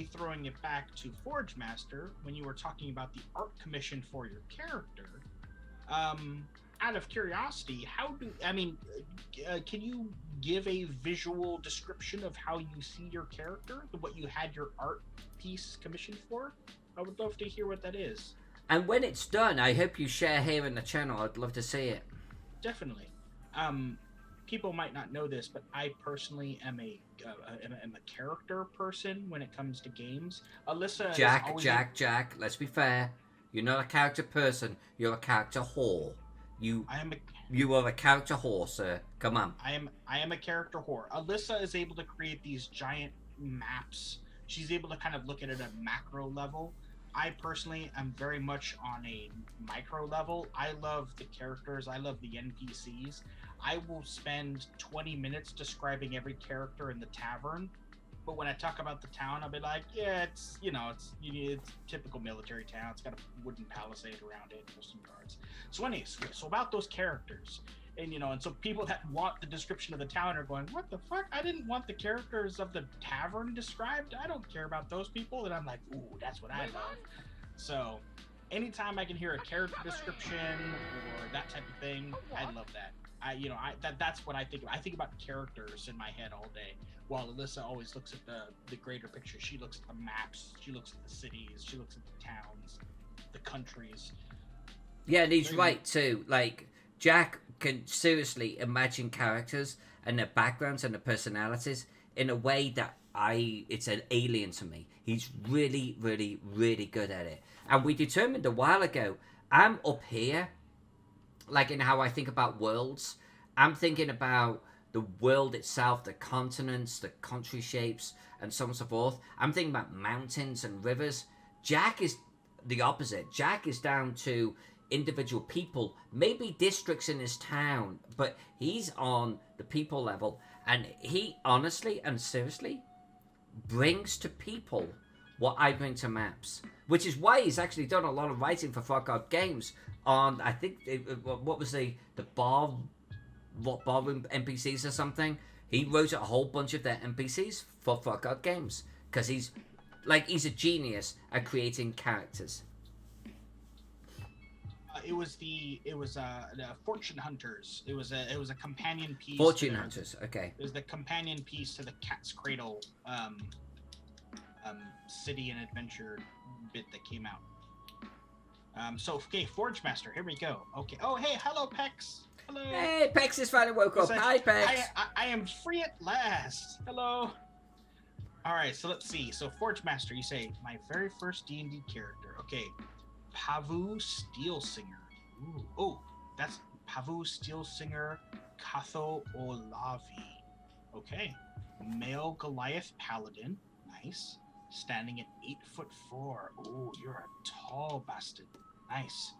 quickly throwing it back to Forge Master, when you were talking about the art commission for your character, out of curiosity, can you give a visual description of how you see your character, what you had your art piece commissioned for? I would love to hear what that is. And when it's done, I hope you share here in the channel. I'd love to see it. Definitely. People might not know this, but I personally am a character person when it comes to games. Alyssa, Jack. Let's be fair. You're not a character person. You're a character whore. You are a character whore, sir. Come on. I am a character whore. Alyssa is able to create these giant maps. She's able to kind of look at it at a macro level. I personally am very much on a micro level. I love the characters. I love the NPCs. I will spend 20 minutes describing every character in the tavern. But when I talk about the town, I'll be like, yeah, it's typical military town. It's got a wooden palisade around it, with some guards. So anyways, so about those characters. And so people that want the description of the town are going, what the fuck? I didn't want the characters of the tavern described. I don't care about those people. And I'm like, ooh, that's what I love. So anytime I can hear a character description or that type of thing, I love that. That's what I think about. I think about characters in my head all day, while Alyssa always looks at the greater picture. She looks at the maps, she looks at the cities, she looks at the towns, the countries. Yeah, and he's right too. Like, Jack can seriously imagine characters and their backgrounds and their personalities in a way that it's an alien to me. He's really, really, really good at it. And we determined a while ago, I'm up here, like in how I think about worlds. I'm thinking about the world itself, the continents, the country shapes, and so on and so forth. I'm thinking about mountains and rivers. Jack is the opposite. Jack is down to individual people, maybe districts in his town, but he's on the people level, and he honestly and seriously brings to people what I bring to maps, which is why he's actually done a lot of writing for Trollord Games on, I think, what was the ballroom NPCs or something. He wrote a whole bunch of their NPCs for Trollord Games because he's a genius at creating characters. It was the Fortune Hunters. It was a companion piece. Fortune Hunters, okay. It was the companion piece to the Cat's Cradle city and adventure bit that came out. Forge Master, here we go. Okay. Oh, hey, hello, Pex. Hello. Hey, Pex is finally woke up. Hi, Pex. I am free at last. Hello. All right, so let's see. So Forge Master, you say my very first D&D character. Okay. Pavu Steelsinger. Ooh. Oh, that's Pavu Steelsinger Katho Olavi. Okay. Male Goliath Paladin. Nice. Standing at 8'4". Oh, you're a tall bastard. Nice.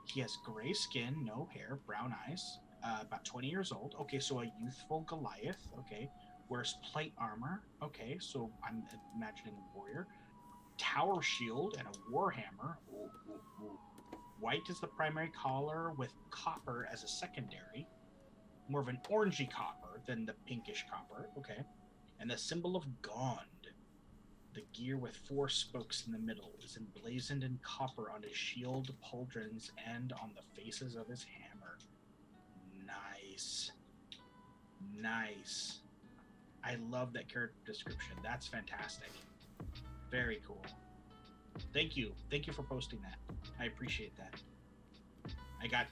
He has gray skin, no hair, brown eyes. About 20 years old. Okay, so a youthful Goliath. Okay. Wears plate armor. Okay, so I'm imagining a warrior. Tower shield and a warhammer. Ooh, ooh, ooh. White is the primary color with copper as a secondary. More of an orangey copper than the pinkish copper. Okay. And the symbol of Gond. The gear with 4 spokes in the middle is emblazoned in copper on his shield, pauldrons, and on the faces of his hammer. Nice. Nice. I love that character description. That's fantastic. Very cool. Thank you. Thank you for posting that. I appreciate that. I got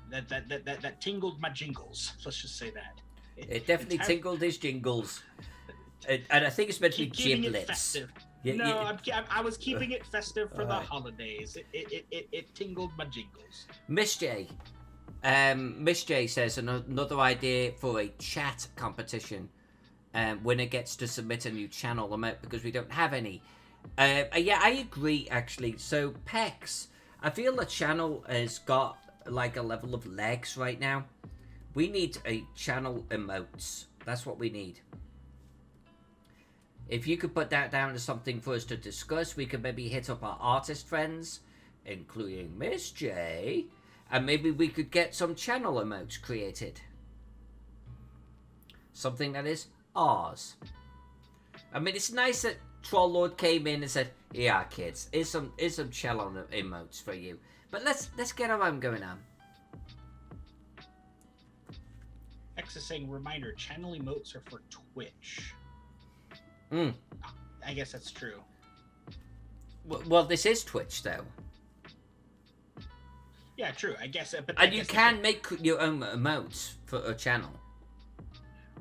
that tingled my jingles. Let's just say that. It definitely tingled his jingles. And I think it's meant to be giblets. I was keeping it festive for the holidays. It tingled my jingles. Miss J says another idea for a chat competition. Winner gets to submit a new channel amount because we don't have any. Yeah, I agree actually. So Pex, I feel the channel has got like a level of legs right now. We need a channel emotes. That's what we need. If you could put that down as something for us to discuss, we could maybe hit up our artist friends, including Miss J, and maybe we could get some channel emotes created. Something that is ours. I mean, it's nice that Trollord came in and said, "Yeah, kids, here's some cello emotes for you." But let's get our own going on. X is saying, reminder, channel emotes are for Twitch. Mm. I guess that's true. Well, this is Twitch, though. Yeah, true. I guess. But And you can make your own emotes for a channel.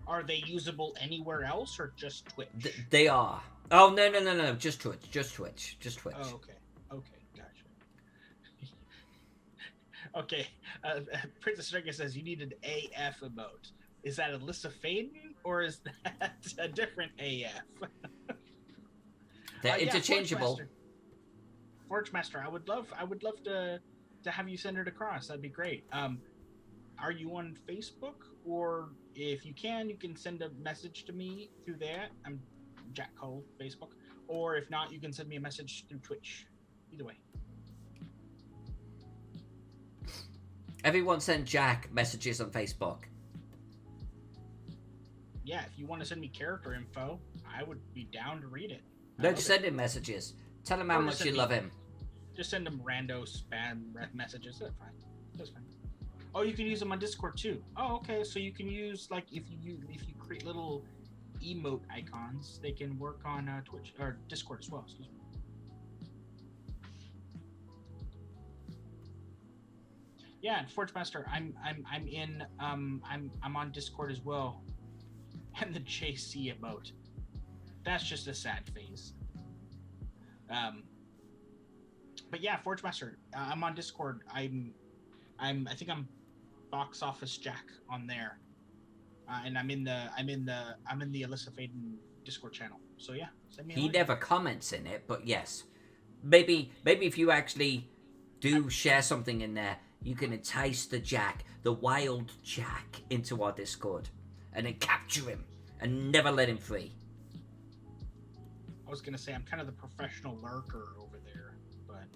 Are they usable anywhere else or just Twitch? They are. Oh, no. Just Twitch. Oh, okay. Okay, gotcha. Okay. Princess Striker says you need an AF emote. Is that Alyssa Faden or is that a different AF? They're interchangeable. Forge Master, I would love to have you send it across. That'd be great. Are you on Facebook? Or if you can send a message to me through that. I'm Jack Cole, Facebook. Or if not, you can send me a message through Twitch. Either way. Everyone send Jack messages on Facebook. Yeah, if you want to send me character info, I would be down to read it. No, just send him messages. Tell him how much you love him. Just send him rando spam messages. That's fine. That's fine. Oh, you can use them on Discord too. Oh, okay. So you can use, like, if you create little emote icons, they can work on Twitch or Discord as well. Excuse me. Yeah, and Forge Master, I'm on Discord as well. And the JC emote. That's just a sad phase. But yeah, Forge Master, I'm on Discord. I think I'm Box Office Jack on there, and I'm in the Alyssa Faden Discord channel. So yeah, send me. He never comments in it, but yes, maybe if you actually do share something in there, you can entice the wild Jack, into our Discord, and then capture him and never let him free. I was gonna say I'm kind of the professional lurker over there, but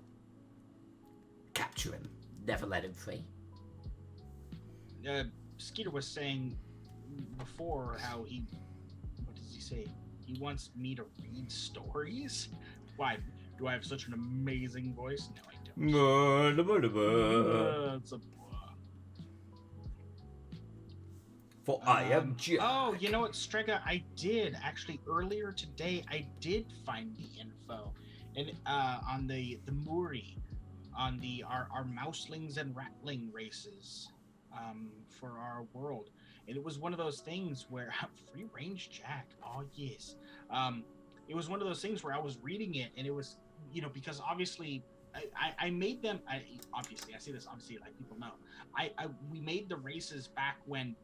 capture him, never let him free. Skeeter was saying before how what does he say? He wants me to read stories. Why? Do I have such an amazing voice? No, I don't. It's a For I am Jack. Oh, you know what, Strega? I did actually earlier today. I did find the info, and on the Muri, on our Mouselings and Ratling races, for our world, and it was one of those things where free range Jack. Oh yes, it was one of those things where I was reading it, and it was, because obviously. I made them. I say this obviously, like people know. We made the races back when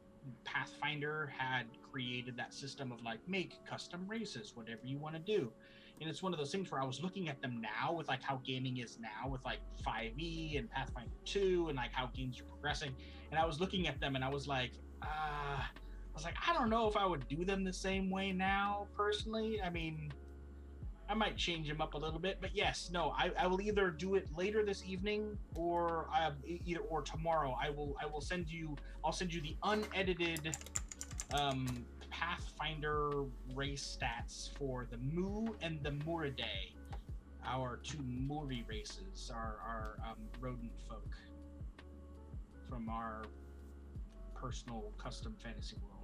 Pathfinder had created that system of like make custom races, whatever you want to do. And it's one of those things where I was looking at them now with like how gaming is now with like 5e and Pathfinder 2 and like how games are progressing. And I was looking at them and I was like, I don't know if I would do them the same way now personally. I mean, I might change them up a little bit, but yes, no, I will either do it later this evening or tomorrow. I'll send you the unedited Pathfinder race stats for the Mu and the Muridae, our two Muri races, our rodent folk from our personal custom fantasy world.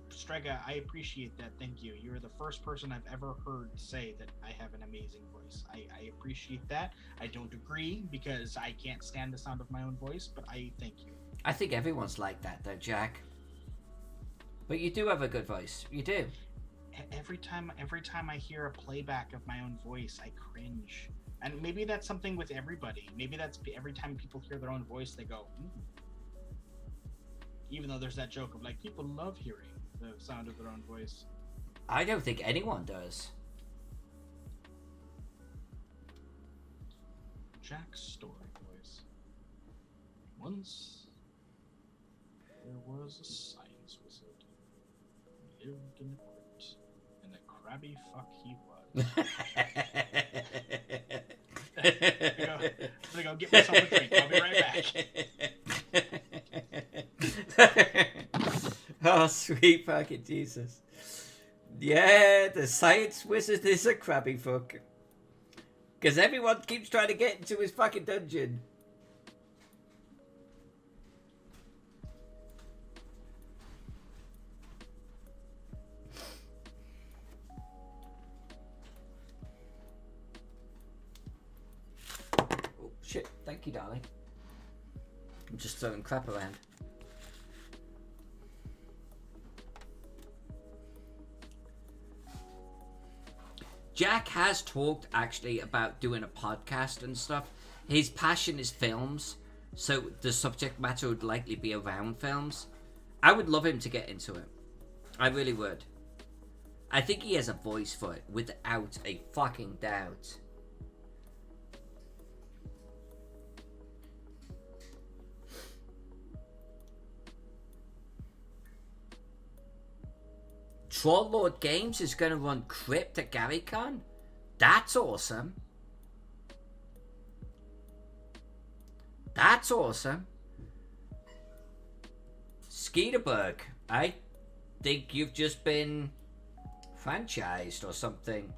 Strega, I appreciate that. Thank you. You're the first person I've ever heard say that I have an amazing voice. I appreciate that. I don't agree because I can't stand the sound of my own voice, but I thank you. I think everyone's like that though, Jack. But you do have a good voice. You do. Every time I hear a playback of my own voice, I cringe. And maybe that's something with everybody. Maybe that's every time people hear their own voice, they go, Even though there's that joke of like, people love hearing the sound of their own voice. I don't think anyone does. Jack's story voice. Once there was a science wizard who lived in a crypt, and a crabby fuck he I'm gonna go get myself a drink. I'll be right back. Oh, sweet fucking Jesus. Yeah, the science wizard is a crabby fuck. Because everyone keeps trying to get into his fucking dungeon. Oh, shit. Thank you, darling. I'm just throwing crap around. Jack has talked actually about doing a podcast and stuff. His passion is films, so the subject matter would likely be around films. I would love him to get into it. I really would. I think he has a voice for it, without a fucking doubt. Trollord Games is going to run Crypt at GaryCon? That's awesome. That's awesome. Skeeterberg, I think you've just been franchised or something.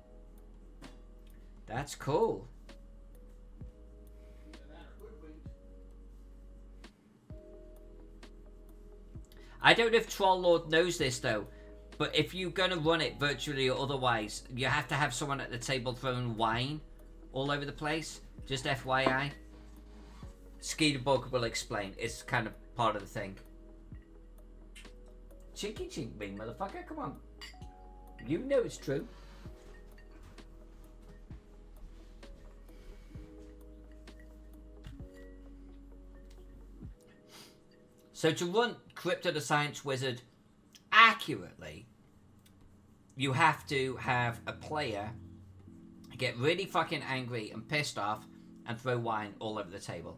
That's cool. I don't know if Trollord knows this though, but if you're going to run it virtually or otherwise, you have to have someone at the table throwing wine all over the place. Just FYI. Skeeterberg will explain. It's kind of part of the thing. Chinky chink me, motherfucker. Come on. You know it's true. So to run Crypto the Science Wizard accurately, you have to have a player get really fucking angry and pissed off and throw wine all over the table.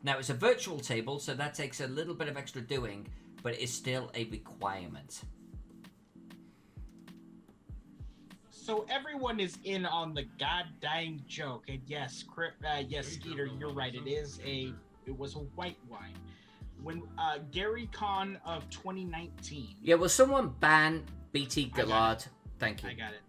Now it's a virtual table, so that takes a little bit of extra doing, but it's still a requirement. So everyone is in on the goddamn joke, and yes, yes, Skeeter, you're right. It was a white wine. When GaryCon of 2019. Yeah, will someone ban BT Gallard? Thank you. I got it.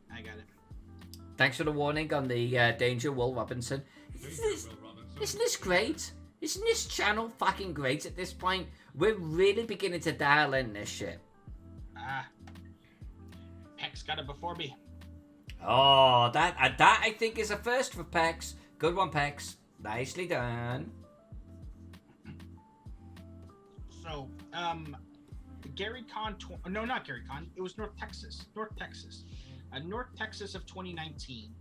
Thanks for the warning on the danger, Will Robinson. Isn't this great? Isn't this channel fucking great at this point? We're really beginning to dial in this shit. Peck's got it before me. Oh, that I think is a first for Pex. Good one, Pex. Nicely done. So, GaryCon, no, not GaryCon. It was North Texas. North Texas of 2019.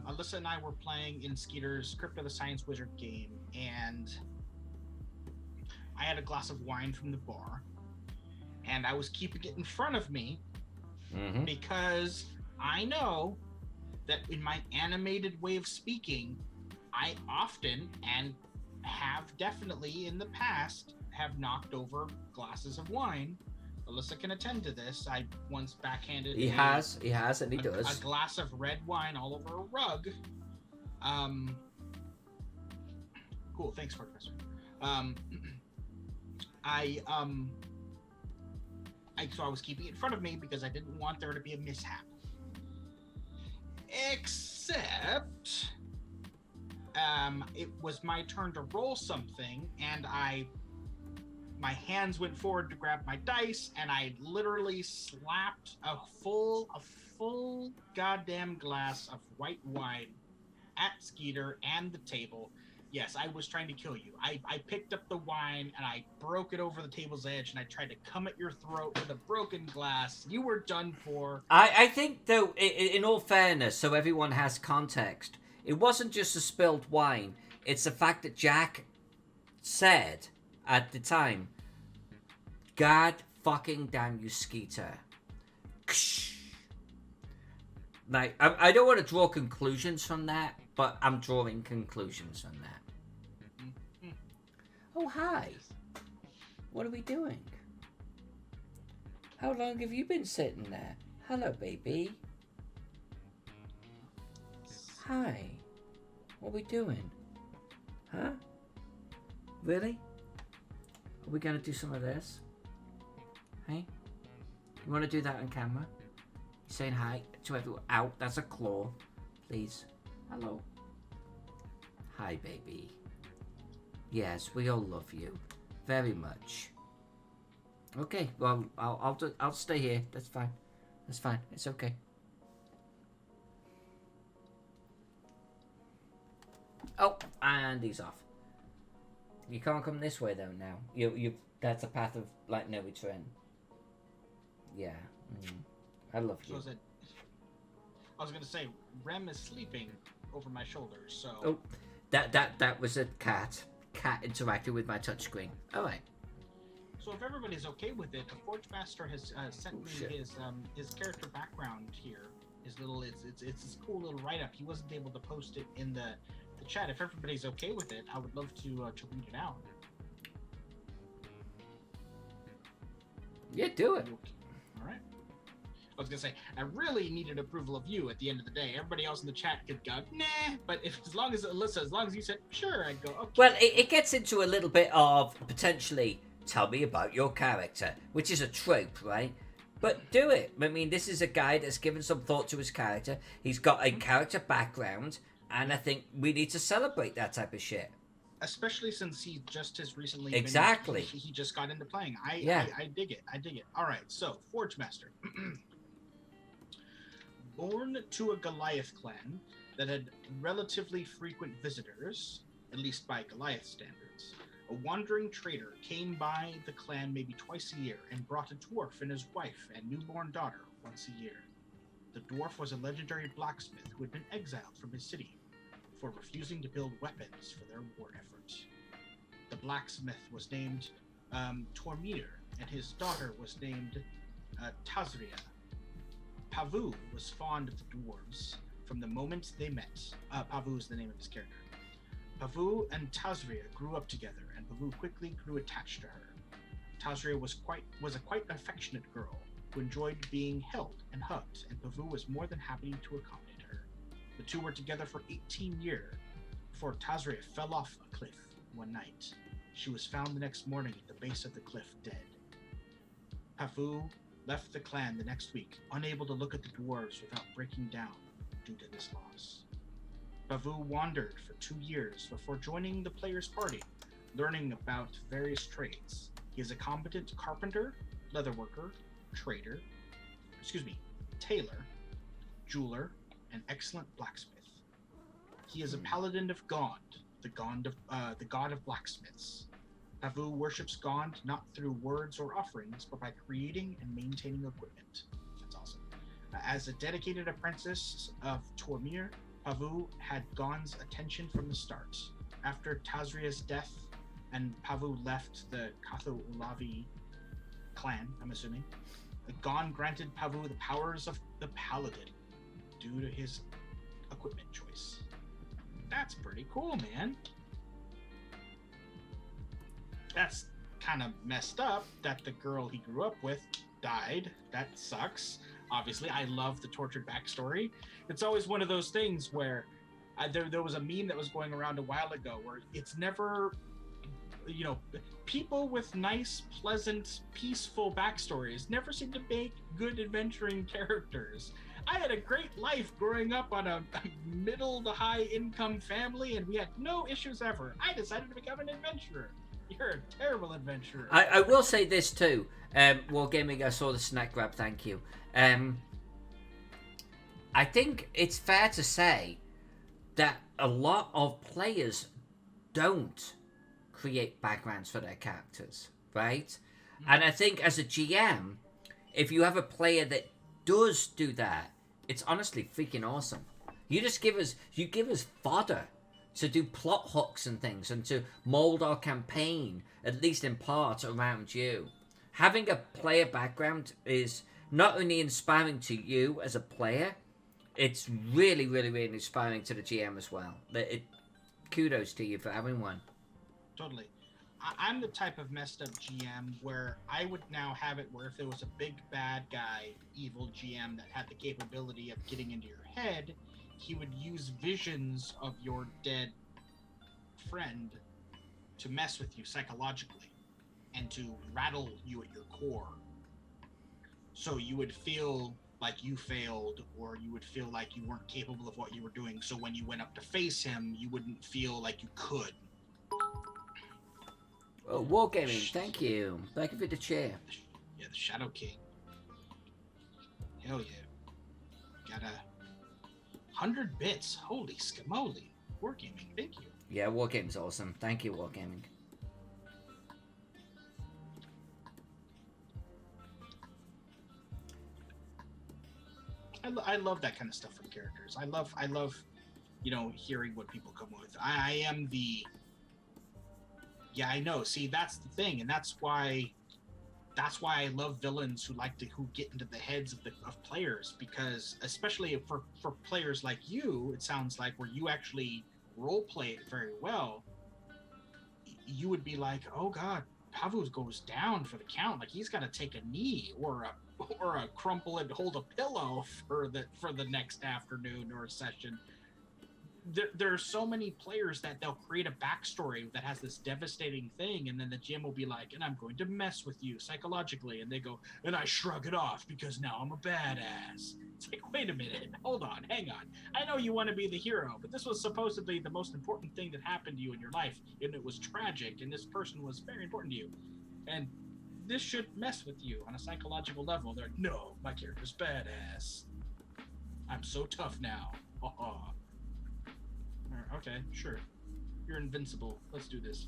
Alyssa and I were playing in Skeeter's Crypto the Science Wizard game, and I had a glass of wine from the bar, and I was keeping it in front of me because I know that in my animated way of speaking, I often and have definitely in the past have knocked over glasses of wine. Alyssa can attend to this. I once backhanded He has, and he does. A glass of red wine all over a rug. Cool, thanks, Professor. So I was keeping it in front of me because I didn't want there to be a mishap. Except, it was my turn to roll something, and my hands went forward to grab my dice, and I literally slapped a full goddamn glass of white wine at Skeeter and the table. Yes, I was trying to kill you. I picked up the wine and I broke it over the table's edge, and I tried to come at your throat with a broken glass. You were done for. I think, though, in all fairness, so everyone has context, it wasn't just a spilled wine. It's the fact that Jack said at the time, "God fucking damn you, Skeeter." Now, I don't want to draw conclusions from that, but I'm drawing conclusions from that. Oh, hi. What are we doing? How long have you been sitting there? Hello, baby. Hi. What are we doing? Huh? Really? Are we gonna do some of this? Hey? You wanna do that on camera? Saying hi to everyone. Ow, that's a claw. Please. Hello. Hi, baby. Yes, we all love you. Very much. Okay, well, I'll stay here. That's fine. That's fine. It's okay. Oh, and he's off. You can't come this way though now. You that's a path of like no return. Yeah. I love you. So I was gonna say, Rem is sleeping over my shoulder, so. Oh, that was a cat. Cat interacted with my touchscreen. All right. So if everybody's okay with it, the Forge Master has sent me his character background here. His little it's this cool little write up. He wasn't able to post it in the chat. If everybody's okay with it, I would love to read it out. Yeah, do it. All right. I was gonna say, I really needed approval of you at the end of the day. Everybody else in the chat could go, nah. But as long as Alyssa, as long as you said sure, I'd go, okay. Well, it gets into a little bit of potentially tell me about your character, which is a trope, right? But do it. I mean, this is a guy that's given some thought to his character. He's got a character background, and I think we need to celebrate that type of shit. Especially since he just has recently exactly he just got into playing. I dig it. All right, so Forge Master. Born to a Goliath clan that had relatively frequent visitors, at least by Goliath standards, a wandering trader came by the clan maybe twice a year and brought a dwarf and his wife and newborn daughter once a year. The dwarf was a legendary blacksmith who had been exiled from his city for refusing to build weapons for their war effort. The blacksmith was named Tormir, and his daughter was named Tazria. Pavu was fond of the dwarves from the moment they met. Pavu is the name of his character. Pavu and Tazria grew up together, and Pavu quickly grew attached to her. Tazria was a quite affectionate girl who enjoyed being held and hugged, and Pavu was more than happy to accommodate her. The two were together for 18 years before Tazria fell off a cliff one night. She was found the next morning at the base of the cliff, dead. Pavu left the clan the next week, unable to look at the dwarves without breaking down due to this loss. Pavu wandered for 2 years before joining the player's party, learning about various trades. He is a competent carpenter, leatherworker, tailor, jeweler, and excellent blacksmith. He is a paladin of Gond, the god of blacksmiths. Pavu worships Gond not through words or offerings, but by creating and maintaining equipment. That's awesome. As a dedicated apprentice of Tormir, Pavu had Gond's attention from the start. After Tazria's death and Pavu left the Katho Ulavi clan, I'm assuming, Gond granted Pavu the powers of the paladin due to his equipment choice. That's pretty cool, man. That's kind of messed up that the girl he grew up with died. That sucks. Obviously, I love the tortured backstory. It's always one of those things where there was a meme that was going around a while ago where it's never, people with nice, pleasant, peaceful backstories never seem to make good adventuring characters. I had a great life growing up on a middle to high income family, and we had no issues ever. I decided to become an adventurer. You're a terrible adventurer. I will say this too. Wargaming, I saw the snack grab, thank you. I think it's fair to say that a lot of players don't create backgrounds for their characters, right? Mm-hmm. And I think as a GM, if you have a player that does do that, it's honestly freaking awesome. You give us fodder to do plot hooks and things and to mold our campaign, at least in part, around you. Having a player background is not only inspiring to you as a player, it's really, really, really inspiring to the GM as well. Kudos to you for having one. Totally. I'm the type of messed up GM where I would now have it where if there was a big bad guy, evil GM that had the capability of getting into your head, he would use visions of your dead friend to mess with you psychologically and to rattle you at your core. So you would feel like you failed, or you would feel like you weren't capable of what you were doing. So when you went up to face him, you wouldn't feel like you could. Oh, Wargaming, thank you. Thank you for the chair. Yeah, the Shadow King. Hell yeah. Got 100 bits. Holy scamoly. Wargaming, thank you. Yeah, Wargaming's awesome. Thank you, Wargaming. I love that kind of stuff from characters. I love, hearing what people come with. I am the... Yeah, I know. See, that's the thing, and that's why I love villains who get into the heads of players, because especially for players like you, it sounds like, where you actually role play it very well, you would be like, oh god, Pavu goes down for the count, like he's got to take a knee or a crumple and hold a pillow for the next afternoon or session. There are so many players that they'll create a backstory that has this devastating thing, and then the GM will be like, and I'm going to mess with you psychologically, and they go, and I shrug it off because now I'm a badass. It's like, wait a minute, hold on, hang on. I know you want to be the hero, but this was supposedly the most important thing that happened to you in your life, and it was tragic, and this person was very important to you. And this should mess with you on a psychological level. They're like, no, my character's badass. I'm so tough now. Okay, sure. You're invincible. Let's do this.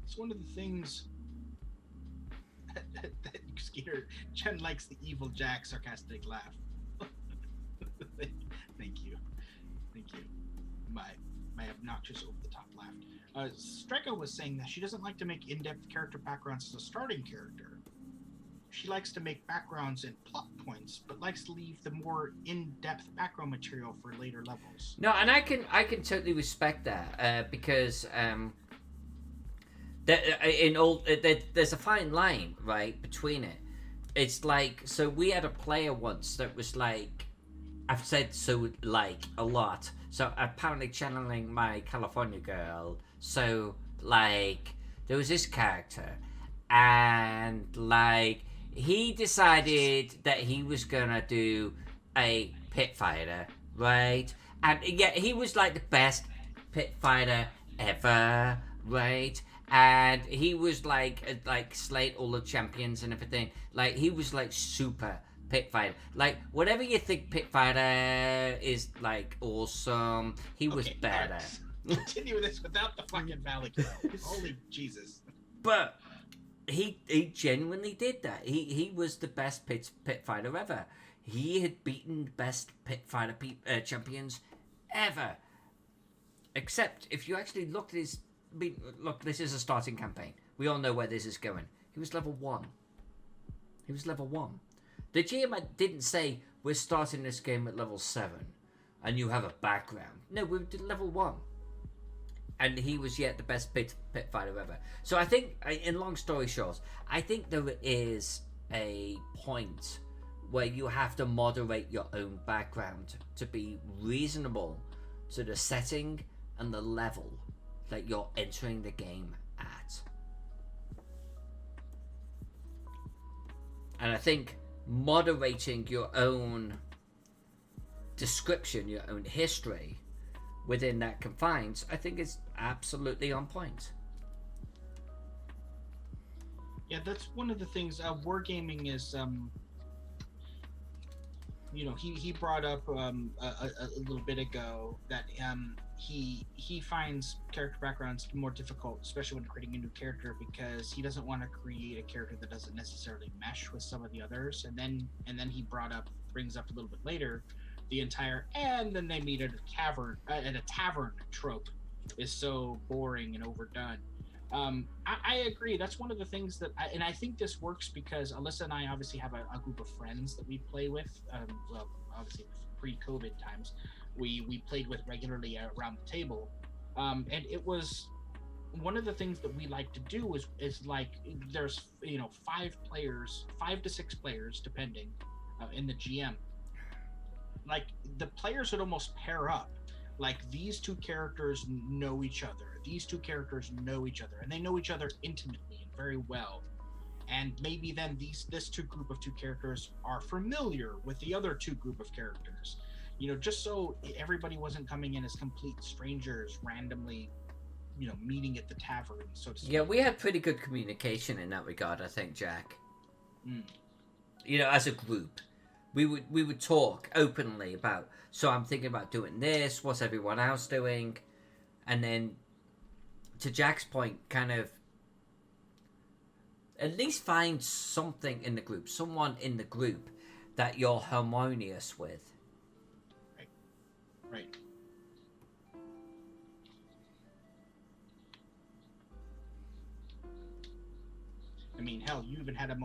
It's one of the things that Skeeter Jen likes the evil Jack sarcastic laugh. Thank you. My obnoxious over the top laugh. Streka was saying that she doesn't like to make in-depth character backgrounds as a starting character. She likes to make backgrounds and plot points, but likes to leave the more in-depth background material for later levels. No, and I can totally respect that because there's a fine line, right, between it. It's like, so we had a player once that was like, I've said so like a lot, so apparently channeling my California girl. So like there was this character, and like he decided that he was gonna do a pit fighter, right? And yeah, he was like the best pit fighter ever, right? And he was like slayed all the champions and everything. Like he was like super pit fighter. Like whatever you think pit fighter is like awesome, he was better. Continue this without the fucking Malik. Holy Jesus. But he genuinely did that. He was the best pit fighter ever. He had beaten the best pit fighter champions ever. Except if you actually looked at his... look, this is a starting campaign. We all know where this is going. He was level 1. The GM didn't say, we're starting this game at level 7 and you have a background. No, we did level 1. And he was yet the best pit fighter ever. So I think, in long story short, I think there is a point where you have to moderate your own background to be reasonable to the setting and the level that you're entering the game at. And I think moderating your own description, your own history within that confines, I think is absolutely on point. Yeah, that's one of the things. Wargaming is, he brought up a little bit ago that he finds character backgrounds more difficult, especially when creating a new character, because he doesn't want to create a character that doesn't necessarily mesh with some of the others. And then he brings up a little bit later the entire, and then they meet at a tavern trope. is so boring and overdone. I agree. That's one of the things that, and I think this works because Alyssa and I obviously have a group of friends that we play with. Well, obviously pre-COVID times, we played with regularly around the table, and it was one of the things that we like to do is like there's 5 players, 5 to 6 players depending, in the GM. Like the players would almost pair up. Like these two characters know each other. These two characters know each other, and they know each other intimately and very well. And maybe then this group of 2 characters are familiar with the other 2 group of characters. Just so everybody wasn't coming in as complete strangers randomly, meeting at the tavern, so to speak. Yeah, we had pretty good communication in that regard, I think, Jack. Mm. As a group, we would talk openly about. So I'm thinking about doing this. What's everyone else doing? And then, to Jack's point, kind of at least find something in the group, someone in the group that you're harmonious with. Right. I mean, hell, you even had a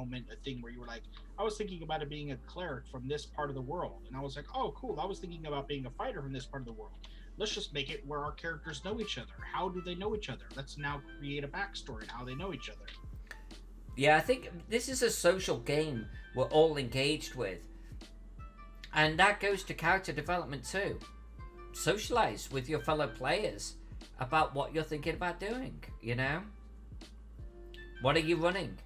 thing where you were like, I was thinking about it being a cleric from this part of the world. And I was like, oh, cool. I was thinking about being a fighter from this part of the world. Let's just make it where our characters know each other. How do they know each other? Let's now create a backstory on how they know each other. Yeah, I think this is a social game we're all engaged with. And that goes to character development too. Socialize with your fellow players about what you're thinking about doing, What are you running?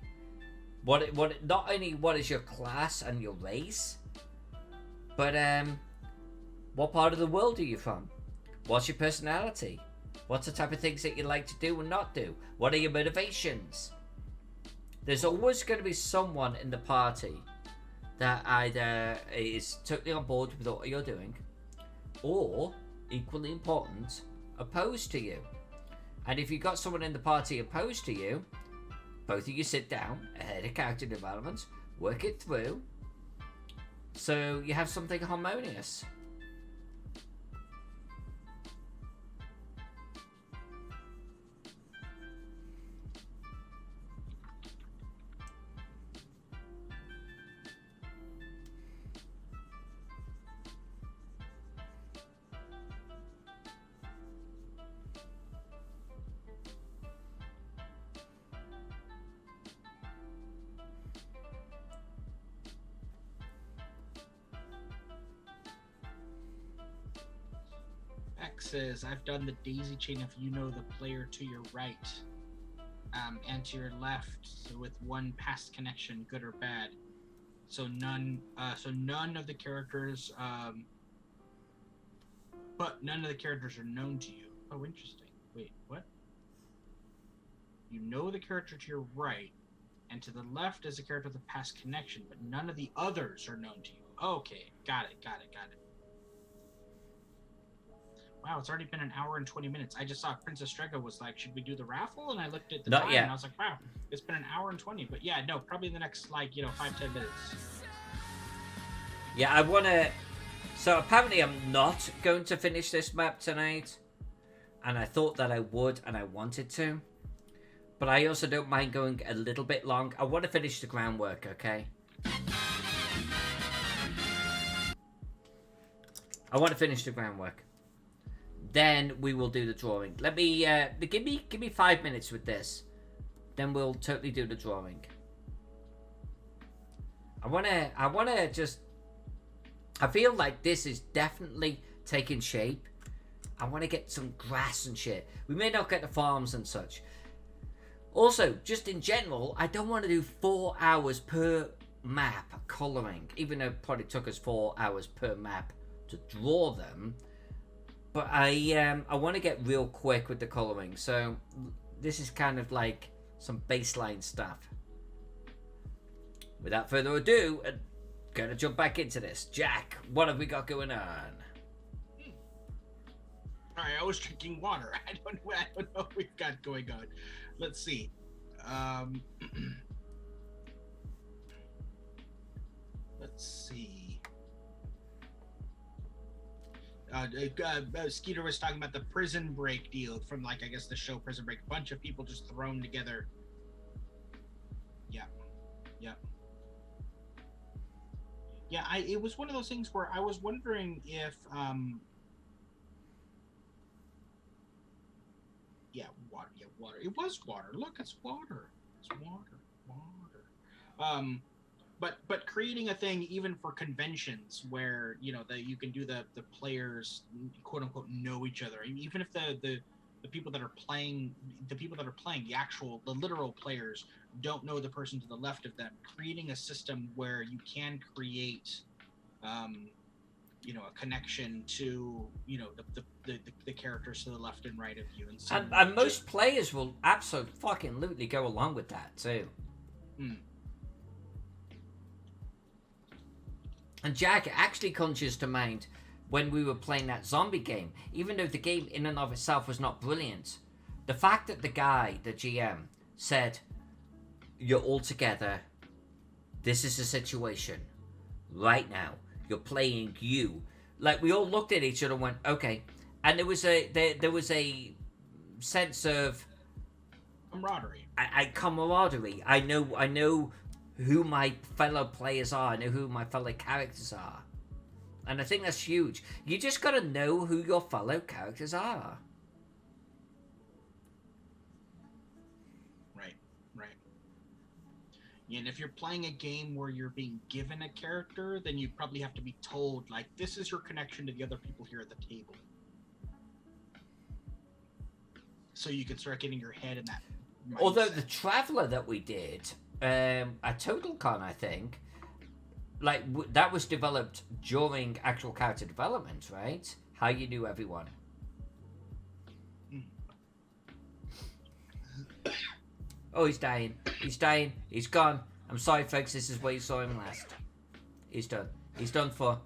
What not only what is your class and your race, but what part of the world are you from? What's your personality? What's the type of things that you like to do and not do? What are your motivations? There's always going to be someone in the party that either is totally on board with what you're doing, or, equally important, opposed to you. And if you've got someone in the party opposed to you, both of you sit down ahead of character development, work it through, so you have something harmonious. Says, I've done the daisy chain if you know the player to your right, and to your left, so with one past connection, good or bad. So none of the characters, but none of the characters are known to you. Oh, interesting. Wait, what? You know the character to your right, and to the left is a character with a past connection, but none of the others are known to you. Okay, got it. Wow, it's already been an hour and 20 minutes. I just saw Princess Strega was like, should we do the raffle? And I looked at the time and I was like, wow, it's been an hour and 20. But yeah, no, probably in the next 5-10 minutes. Yeah, I want to... So apparently I'm not going to finish this map tonight. And I thought that I would and I wanted to. But I also don't mind going a little bit long. I want to finish the groundwork, okay? I want to finish the groundwork. Then we will do the drawing. Let me give me 5 minutes with this. Then we'll totally do the drawing. I wanna just... I feel like this is definitely taking shape. I want to get some grass and shit. We may not get the farms and such. Also, just in general, I don't want to do 4 hours per map colouring. Even though it probably took us 4 hours per map to draw them. But I want to get real quick with the colouring, so this is kind of like some baseline stuff. Without further ado, gonna jump back into this. Jack, what have we got going on? Alright, I was drinking water. I don't know what we've got going on. Let's see. Let's see. Skeeter was talking about the Prison Break deal from, like, I guess the show Prison Break. A bunch of people just thrown together. Yeah. Yeah, it was one of those things where I was wondering if water. It was water. Look, it's water. It's water. But creating a thing even for conventions where, you know, that you can do the players, quote unquote, know each other, and even if the people that are playing, the literal players don't know the person to the left of them, creating a system where you can create you know, a connection to, you know, the characters to the left and right of you, and most players will absolutely go along with that too. And Jack actually conjures to mind when we were playing that zombie game, even though the game in and of itself was not brilliant, the fact that the guy, the GM, said, "You're all together, this is the situation right now, you're playing you," like, we all looked at each other and went, okay. And there was a sense of camaraderie. Camaraderie. I know who my fellow players are. I know who my fellow characters are, and I think that's huge. You just gotta know who your fellow characters are. Right. And if you're playing a game where you're being given a character, then you probably have to be told, like, this is your connection to the other people here at the table, so you can start getting your head in that mindset. Although the Traveler that we did at TotalCon, I think, like, that was developed during actual character development, right? How you knew everyone. Oh, he's dying. He's gone. I'm sorry, folks, this is where you saw him last. He's done. He's done for.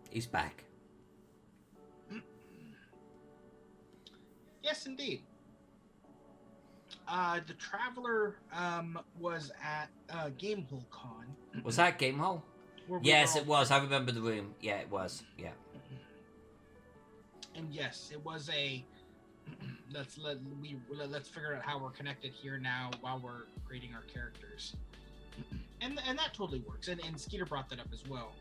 He's back. Yes, indeed. The Traveler was at Gamehole Con. Was that Gamehole? Yes, it was. I remember the room. Yeah, it was. Yeah. And yes, it was a. Let's figure out how we're connected here now while we're creating our characters, and that totally works. And Skeeter brought that up as well.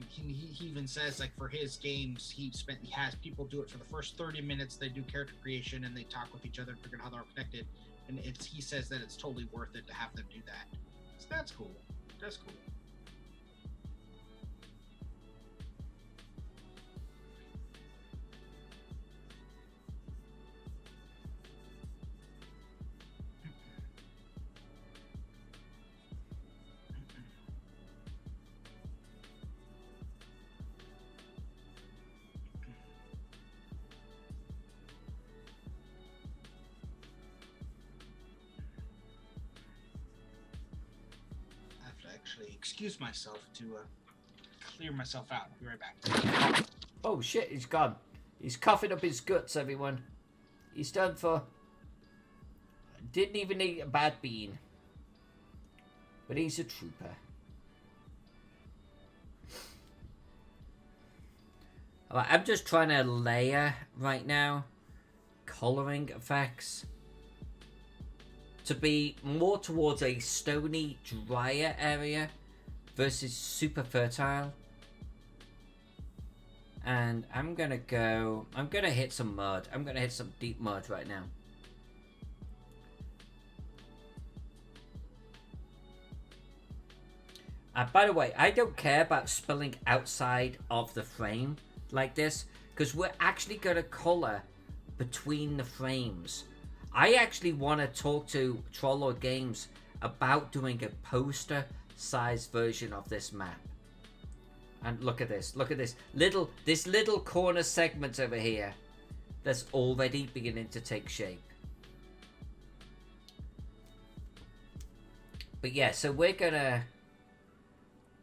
He even says, like, for his games, he has people do it for the first 30 minutes. They do character creation and they talk with each other and figure out how they're connected. And he says that it's totally worth it to have them do that. So that's cool. That's cool. Excuse myself to clear myself out. I'll be right back. Oh shit, he's gone. He's coughing up his guts, everyone. He's done for. Didn't even eat a bad bean. But he's a trooper. Alright, I'm just trying to layer right now colouring effects to be more towards a stony, drier area versus super fertile. And I'm gonna hit some mud. I'm gonna hit some deep mud right now. By the way, I don't care about spilling outside of the frame like this, because we're actually gonna colour between the frames. I actually want to talk to Trollord Games about doing a poster-sized version of this map. And look at this little corner segment over here that's already beginning to take shape. But yeah, so we're gonna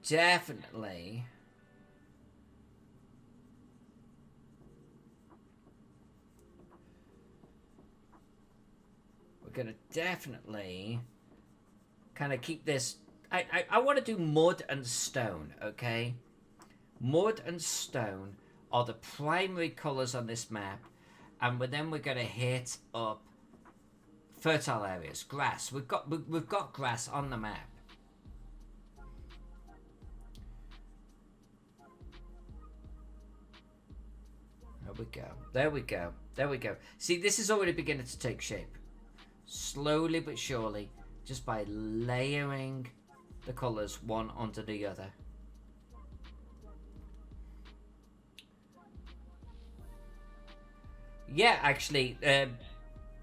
definitely kind of keep this. I want to do mud and stone, okay? Mud and stone are the primary colors on this map, and then we're going to hit up fertile areas, grass. We've got grass on the map. There we go. There we go. There we go. See, this is already beginning to take shape. Slowly but surely, just by layering the colours one onto the other. Yeah, actually,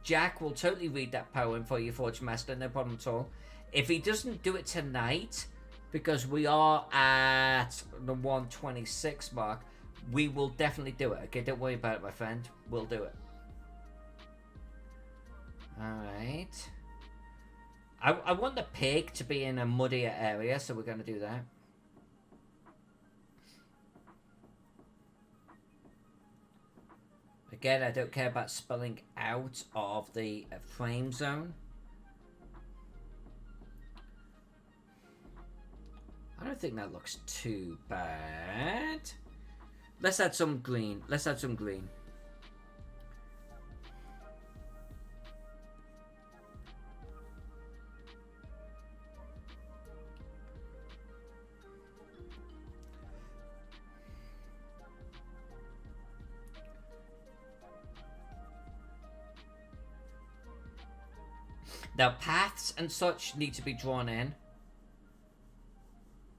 Jack will totally read that poem for you, Forge Master, no problem at all. If he doesn't do it tonight, because we are at the 126 mark, we will definitely do it. Okay, don't worry about it, my friend. We'll do it. Alright. I want the pig to be in a muddier area, so we're going to do that. Again, I don't care about spelling out of the frame zone. I don't think that looks too bad. Let's add some green. Let's add some green. Now, paths and such need to be drawn in.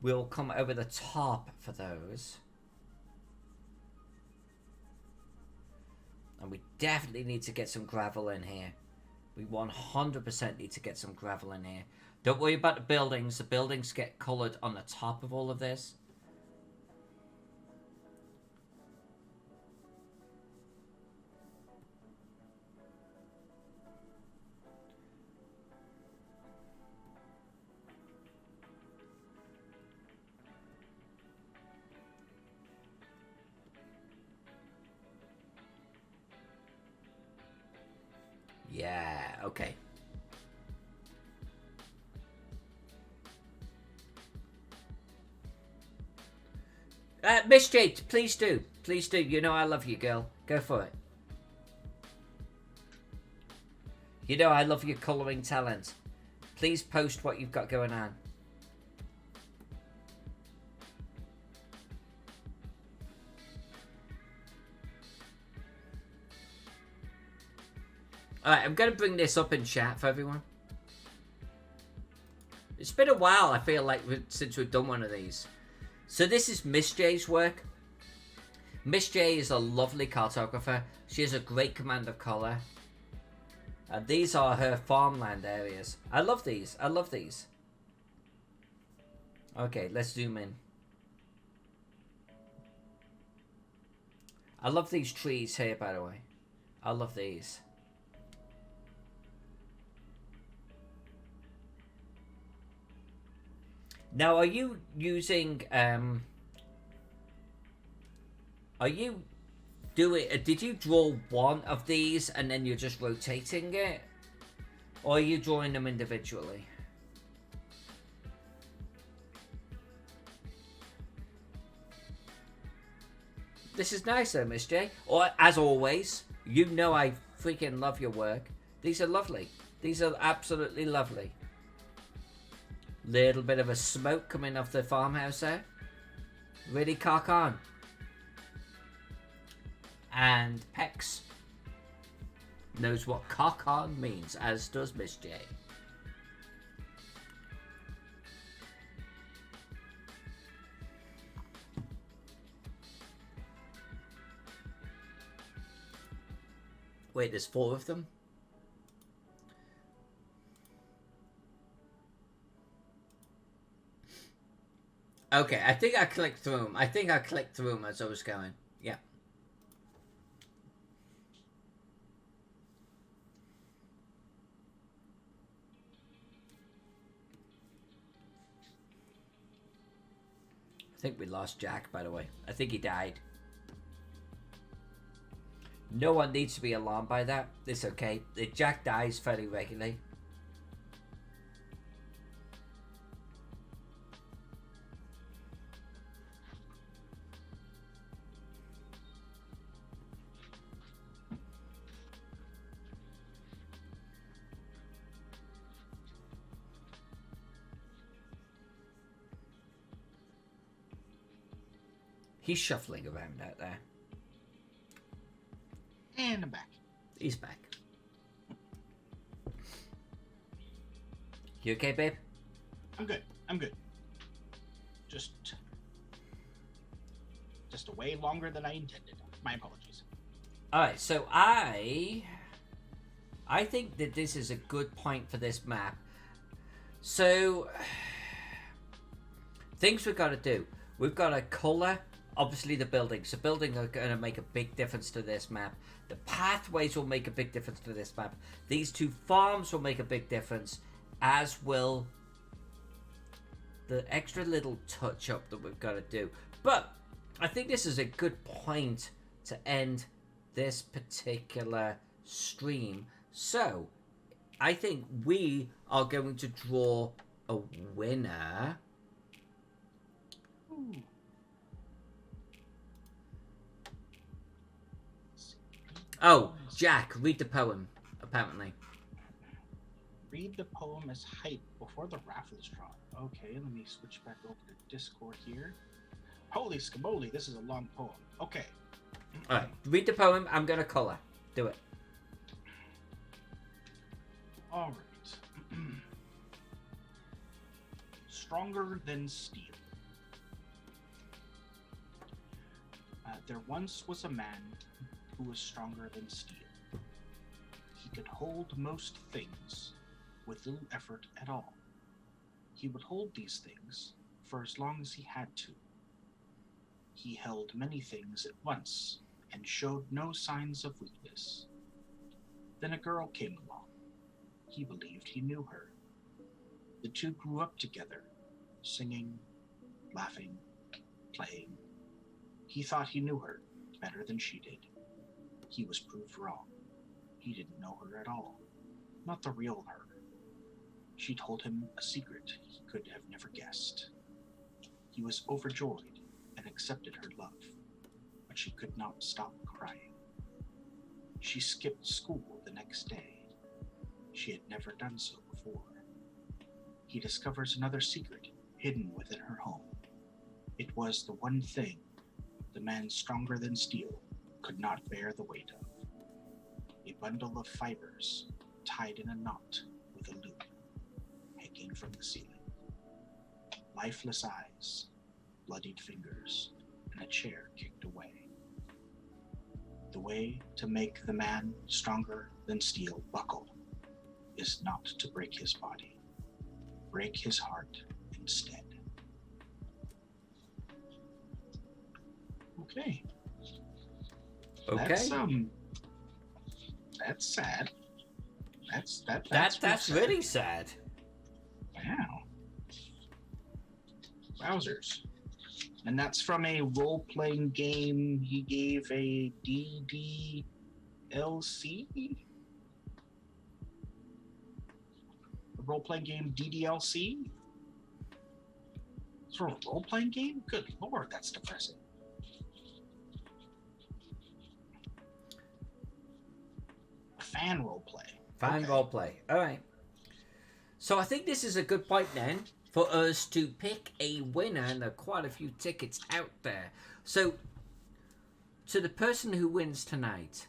We'll come over the top for those. And we definitely need to get some gravel in here. We 100% need to get some gravel in here. Don't worry about the buildings. The buildings get coloured on the top of all of this. Yeah, okay. Miss Jade, please do. Please do. You know I love you, girl. Go for it. You know I love your colouring talent. Please post what you've got going on. Alright, I'm going to bring this up in chat for everyone. It's been a while, I feel like, since we've done one of these. So this is Miss J's work. Miss J is a lovely cartographer. She has a great command of colour. And these are her farmland areas. I love these. I love these. Okay, let's zoom in. I love these trees here, by the way. I love these. Now, are you using, did you draw one of these and then you're just rotating it? Or are you drawing them individually? This is nice though, Miss J. Or, as always, you know I freaking love your work. These are lovely. These are absolutely lovely. Little bit of a smoke coming off the farmhouse there. Really cock on. And Pex knows what cock on means, as does Miss J. Wait, there's 4 of them? Okay, I think I clicked through them. I think I clicked through them as I was going. Yeah. I think we lost Jack, by the way. I think he died. No one needs to be alarmed by that. It's okay. Jack dies fairly regularly. He's shuffling around out there. And I'm back. He's back. You okay, babe? I'm good. I'm good. Just way longer than I intended. My apologies. Alright, so I think that this is a good point for this map. So, things we've got to do. We've got to colour, obviously, the buildings. The buildings are going to make a big difference to this map. The pathways will make a big difference to this map. These two farms will make a big difference, as will the extra little touch-up that we've got to do. But I think this is a good point to end this particular stream. So, I think we are going to draw a winner. Ooh. Oh, Jack, read the poem, apparently. Read the poem as hype before the raffle is drawn. Okay, let me switch back over to Discord here. Holy scamoli, this is a long poem. Okay. Alright, read the poem. I'm going to colour. Do it. Alright. Stronger than steel. There once was a man who was stronger than steel. He could hold most things with little effort at all. He would hold these things for as long as he had to. He held many things at once and showed no signs of weakness. Then a girl came along. He believed he knew her. The two grew up together, singing, laughing, playing. He thought he knew her better than she did. He was proved wrong. He didn't know her at all, not the real her. She told him a secret he could have never guessed. He was overjoyed and accepted her love, but she could not stop crying. She skipped school the next day. She had never done so before. He discovers another secret hidden within her home. It was the one thing the man stronger than steel could not bear the weight of. A bundle of fibers tied in a knot with a loop hanging from the ceiling. Lifeless eyes, bloodied fingers, and a chair kicked away. The way to make the man stronger than steel buckle is not to break his body. Break his heart instead. Okay. Okay. That's sad. That's That's sad. really sad. Wow. Wowzers. And that's from a role-playing game he gave a DDLC? A role-playing game DDLC? It's from a role-playing game? Good lord, that's depressing. Fan roleplay. Fan roleplay. Alright. So I think this is a good point then for us to pick a winner, and there are quite a few tickets out there. So, to the person who wins tonight,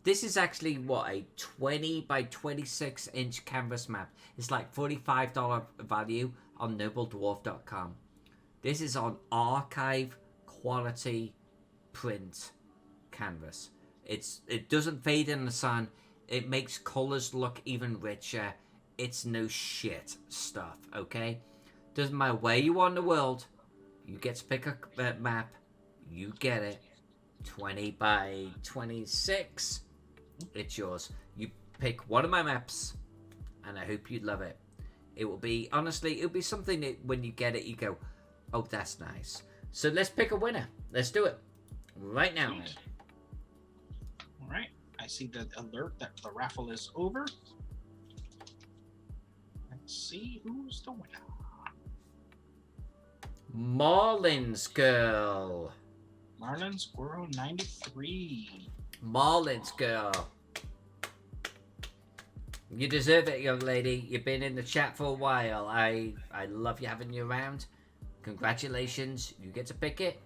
this is actually, what, a 20 by 26 inch canvas map. It's like $45 value on nobledwarf.com. This is on archive quality print canvas. It doesn't fade in the sun. It makes colors look even richer. It's no shit stuff, okay? Doesn't matter where you are in the world, you get to pick a map, you get it. 20 by 26, it's yours. You pick one of my maps, and I hope you love it. It will be, honestly, it'll be something that when you get it, you go, oh, that's nice. So let's pick a winner. Let's do it. Right now. All right. I see the alert that the raffle is over. Let's see who's the winner. Marlin's Girl. Marlin Squirrel 93. Marlin's Girl. You deserve it, young lady. You've been in the chat for a while. I love you having you around. Congratulations. You get to pick it.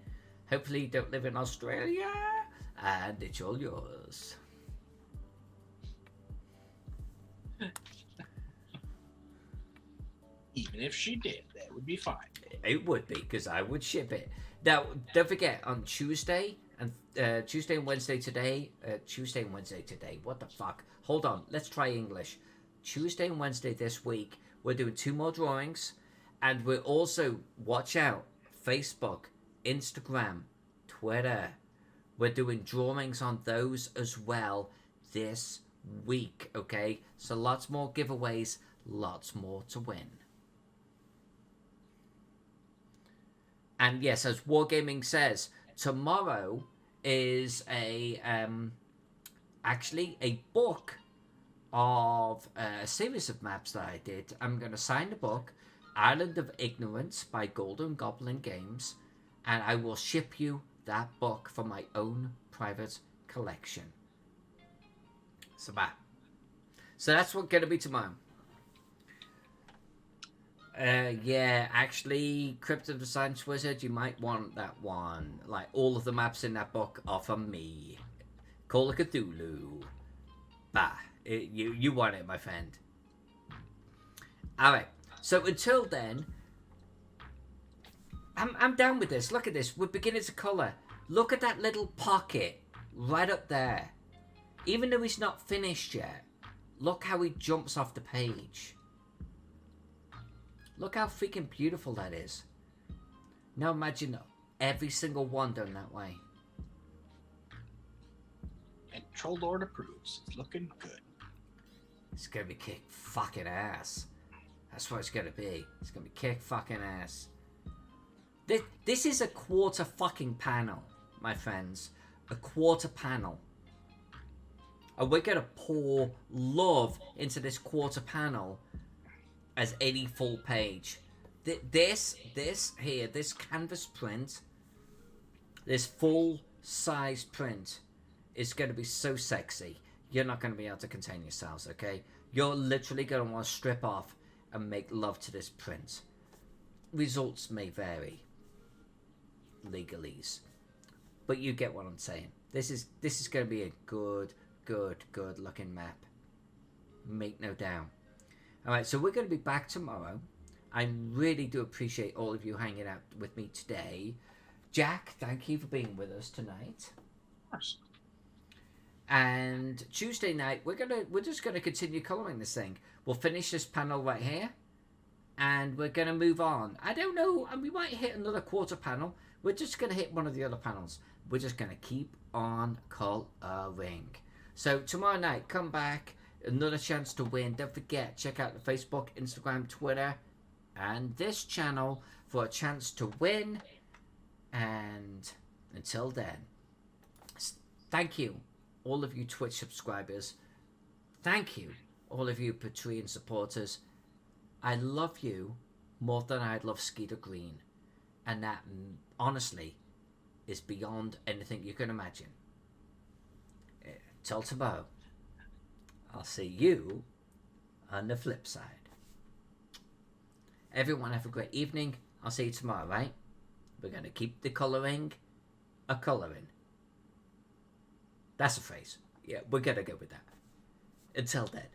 Hopefully you don't live in Australia, and it's all yours. Even if she did, that would be fine. It would be, because I would ship it. Now, don't forget, on Tuesday and Wednesday today, what the fuck? Hold on, let's try English. Tuesday and Wednesday this week, we're doing 2 more drawings, and we're also, watch out, Facebook, Instagram, Twitter. We're doing drawings on those as well this week, okay? So lots more giveaways, lots more to win. And yes, as Wargaming says, tomorrow is actually a book of a series of maps that I did. I'm going to sign the book, Island of Ignorance by Golden Goblin Games, and I will ship you that book from my own private collection. So that's what's going to be tomorrow. Yeah, actually, Crypto the Science Wizard, you might want that one. Like, all of the maps in that book are from me. Call of Cthulhu. You want it, my friend. Alright, so until then, I'm down with this. Look at this, we're beginning to colour. Look at that little pocket right up there. Even though he's not finished yet, look how he jumps off the page. Look how freaking beautiful that is. Now imagine every single one done that way. And Trollord approves. It's looking good. It's gonna be kick fucking ass. That's what it's gonna be. It's gonna be kick fucking ass. This is a quarter fucking panel, my friends. A quarter panel. And we're gonna pour love into this quarter panel as any full page. This here, this canvas print, this full size print is going to be so sexy. You're not going to be able to contain yourselves, okay? You're literally going to want to strip off and make love to this print. Results may vary, legalese, but you get what I'm saying. This is going to be a good looking map. Make no doubt. Alright, so we're going to be back tomorrow. I really do appreciate all of you hanging out with me today. Jack, thank you for being with us tonight. Of course. And Tuesday night, we're just gonna continue colouring this thing. We'll finish this panel right here, and we're gonna move on. I don't know, and we might hit another quarter panel. We're just gonna hit one of the other panels. We're just gonna keep on colouring. So tomorrow night, come back. Another chance to win. Don't forget, check out the Facebook, Instagram, Twitter, and this channel for a chance to win. And until then, thank you, all of you Twitch subscribers. Thank you, all of you Patreon supporters. I love you more than I love Skeeter Green. And that, honestly, is beyond anything you can imagine. Till tomorrow. I'll see you on the flip side. Everyone have a great evening. I'll see you tomorrow, right? We're going to keep the colouring a-colouring. That's a phrase. Yeah, we're going to go with that. Until then.